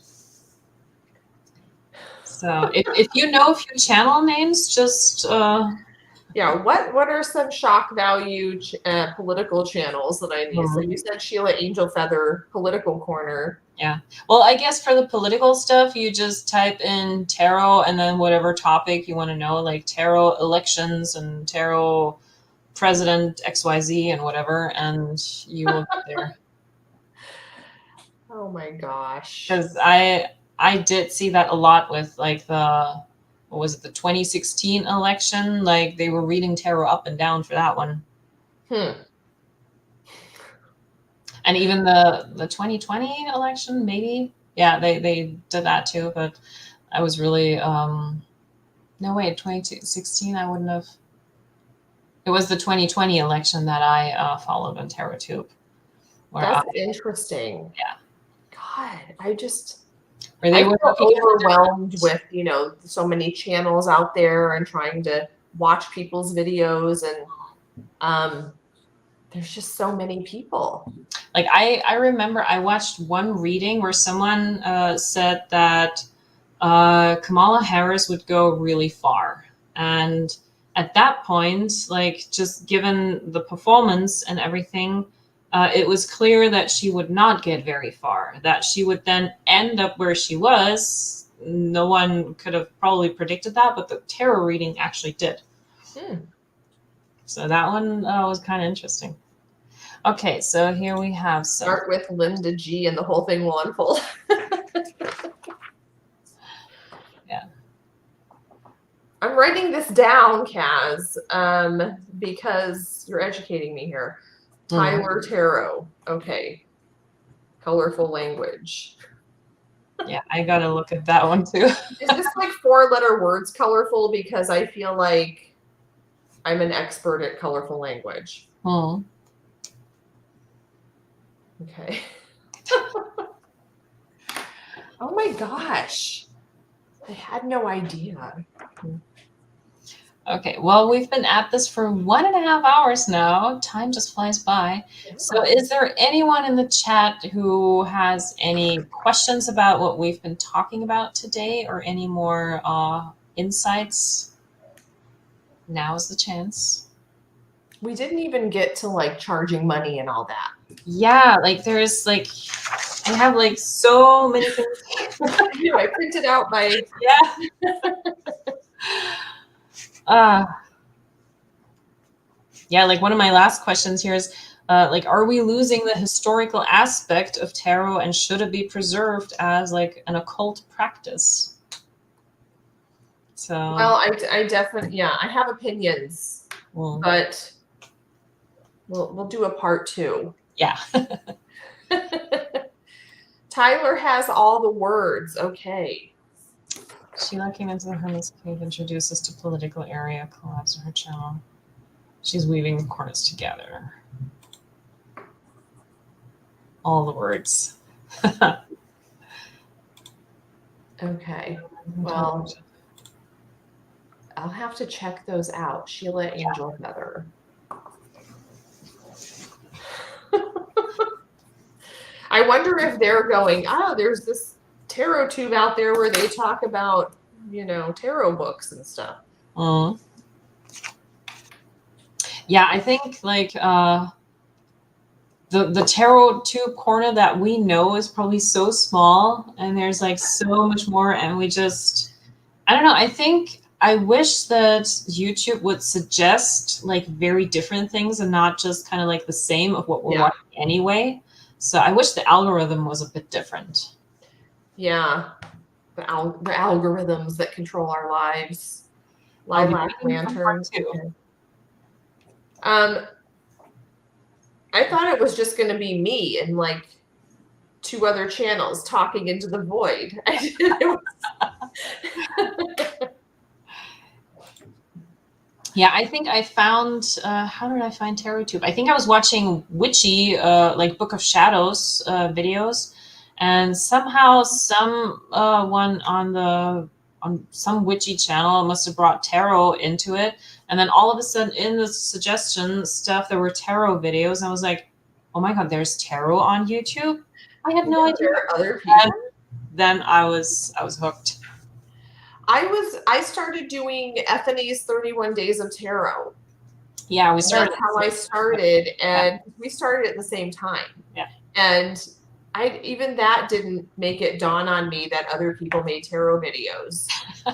So if you know a few channel names, just Yeah, what are some shock value political channels that I need? So you said Sheila Angel Feather Political Corner. Yeah. Well, I guess for the political stuff, you just type in tarot and then whatever topic you want to know, like tarot elections and tarot president XYZ and whatever, and you will get there. Oh my gosh. Because I did see that a lot with like the what was it, the 2016 election? Like they were reading tarot up and down for that one. And even the 2020 election, maybe. Yeah, they did that too, but I was really no wait, 2016 I wouldn't have. It was the 2020 election that I followed on TarotTube. That's interesting. Yeah. God, Where they I were feel overwhelmed with, so many channels out there and trying to watch people's videos, and there's just so many people. Like I remember I watched one reading where someone said that Kamala Harris would go really far. And at that point, like just given the performance and everything, it was clear that she would not get very far, that she would then end up where she was. No one could have probably predicted that, but the tarot reading actually did. So that one was kind of interesting. Okay, so here we have some. Start with Linda G and the whole thing will unfold. Yeah. I'm writing this down, Kaz, because you're educating me here. Tyler Tarot. Okay. Colorful language. Yeah, I gotta look at that one too. Is this like 4-letter words colorful? Because I feel like I'm an expert at colorful language. Okay. Oh my gosh. I had no idea. Okay, well, we've been at this for 1.5 hours now. Time just flies by. So is there anyone in the chat who has any questions about what we've been talking about today or any more insights? Now's the chance. We didn't even get to like charging money and all that. Yeah, like there's like, I have like so many things. I printed out my... Yeah. Yeah, like one of my last questions here is, like, are we losing the historical aspect of tarot and should it be preserved as like an occult practice? So, well, I definitely, I have opinions, but we'll do a part 2. Yeah. Tyler has all the words. Okay. Sheila came into the Hermit's Cave, introduced us to political area, collapse of her channel. She's weaving the corners together. All the words. Okay. Well, I'll have to check those out. Sheila Angel Feather. I wonder if they're going, there's this tarot tube out there where they talk about, tarot books and stuff. Yeah, I think like the tarot tube corner that we know is probably so small, and there's like so much more, and we just, I don't know. I think I wish that YouTube would suggest like very different things and not just kind of like the same of what we're watching anyway. So I wish the algorithm was a bit different. Yeah, the algorithms that control our lives. Lilac Lantern. Okay. I thought it was just going to be me and like 2 other channels talking into the void. Yeah, I think I found, how did I find TarotTube? I think I was watching witchy, like Book of Shadows videos, and somehow one on some witchy channel must have brought tarot into it. And then all of a sudden in the suggestion stuff, there were tarot videos. And I was like, oh my God, there's tarot on YouTube? I had no idea. There are other people. And then I was hooked. I started doing Ethany's 31 Days of Tarot. Yeah, we And started. that's how I started, Yeah. and we started at the same time. Yeah. And even that didn't make it dawn on me that other people made tarot videos.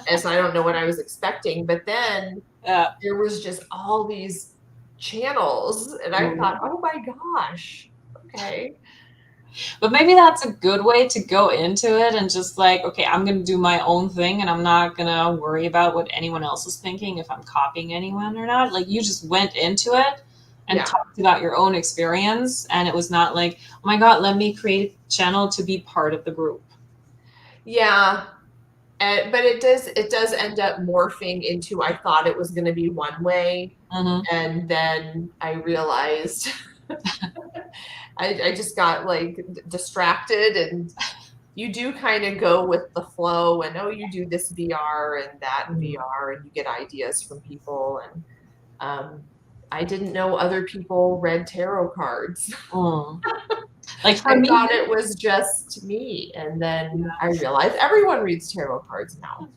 And so I don't know what I was expecting. But then there was just all these channels, and I thought, oh my gosh, okay. But maybe that's a good way to go into it and just like, okay, I'm going to do my own thing and I'm not going to worry about what anyone else is thinking, if I'm copying anyone or not. Like, you just went into it and talked about your own experience. And it was not like, oh my God, let me create a channel to be part of the group. Yeah. But it does end up morphing into, I thought it was going to be one way. And then I realized I just got like distracted, and you do kind of go with the flow, and oh, you do this VR and that VR, and you get ideas from people. And I didn't know other people read tarot cards. Like, for I me, thought it was just me, and then I realized everyone reads tarot cards now.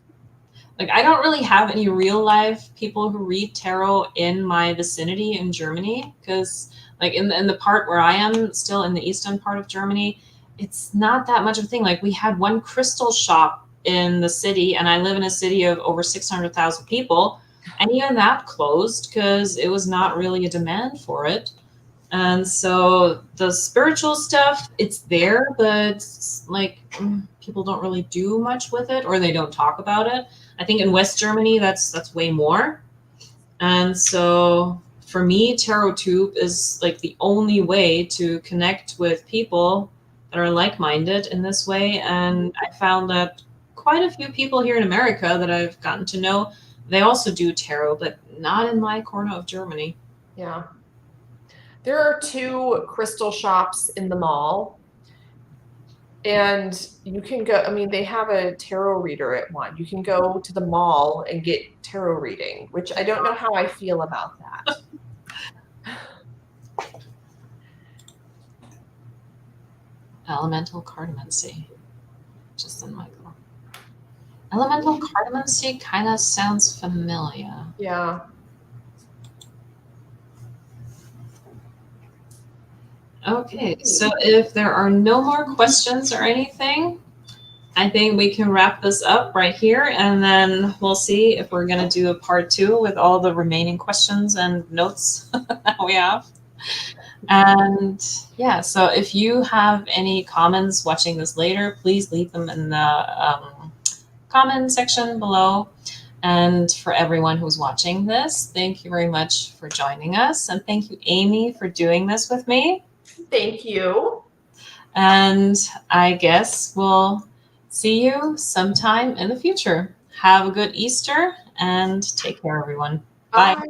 Like, I don't really have any real life people who read tarot in my vicinity in Germany, because like in the part where I am, still in the eastern part of Germany, it's not that much of a thing. Like, we had one crystal shop in the city, and I live in a city of over 600,000 people, and even that closed because it was not really a demand for it. And so the spiritual stuff, it's there, but like, people don't really do much with it, or they don't talk about it. I think in West Germany, that's way more. And so for me, TarotTube is like the only way to connect with people that are like-minded in this way. And I found that quite a few people here in America that I've gotten to know, they also do tarot, but not in my corner of Germany. Yeah. There are 2 crystal shops in the mall, and you can go, I mean, they have a tarot reader at one. You can go to the mall and get tarot reading, which I don't know how I feel about that. Elemental cartomancy. Just in my group. Elemental cartomancy kind of sounds familiar. Yeah. Okay, so if there are no more questions or anything, I think we can wrap this up right here, and then we'll see if we're going to do a part 2 with all the remaining questions and notes that we have. And yeah, so if you have any comments watching this later, please leave them in the comment section below. And for everyone who's watching this, thank you very much for joining us. And thank you, Amy, for doing this with me. Thank you. And I guess we'll see you sometime in the future. Have a good Easter and take care, everyone. Bye. Bye.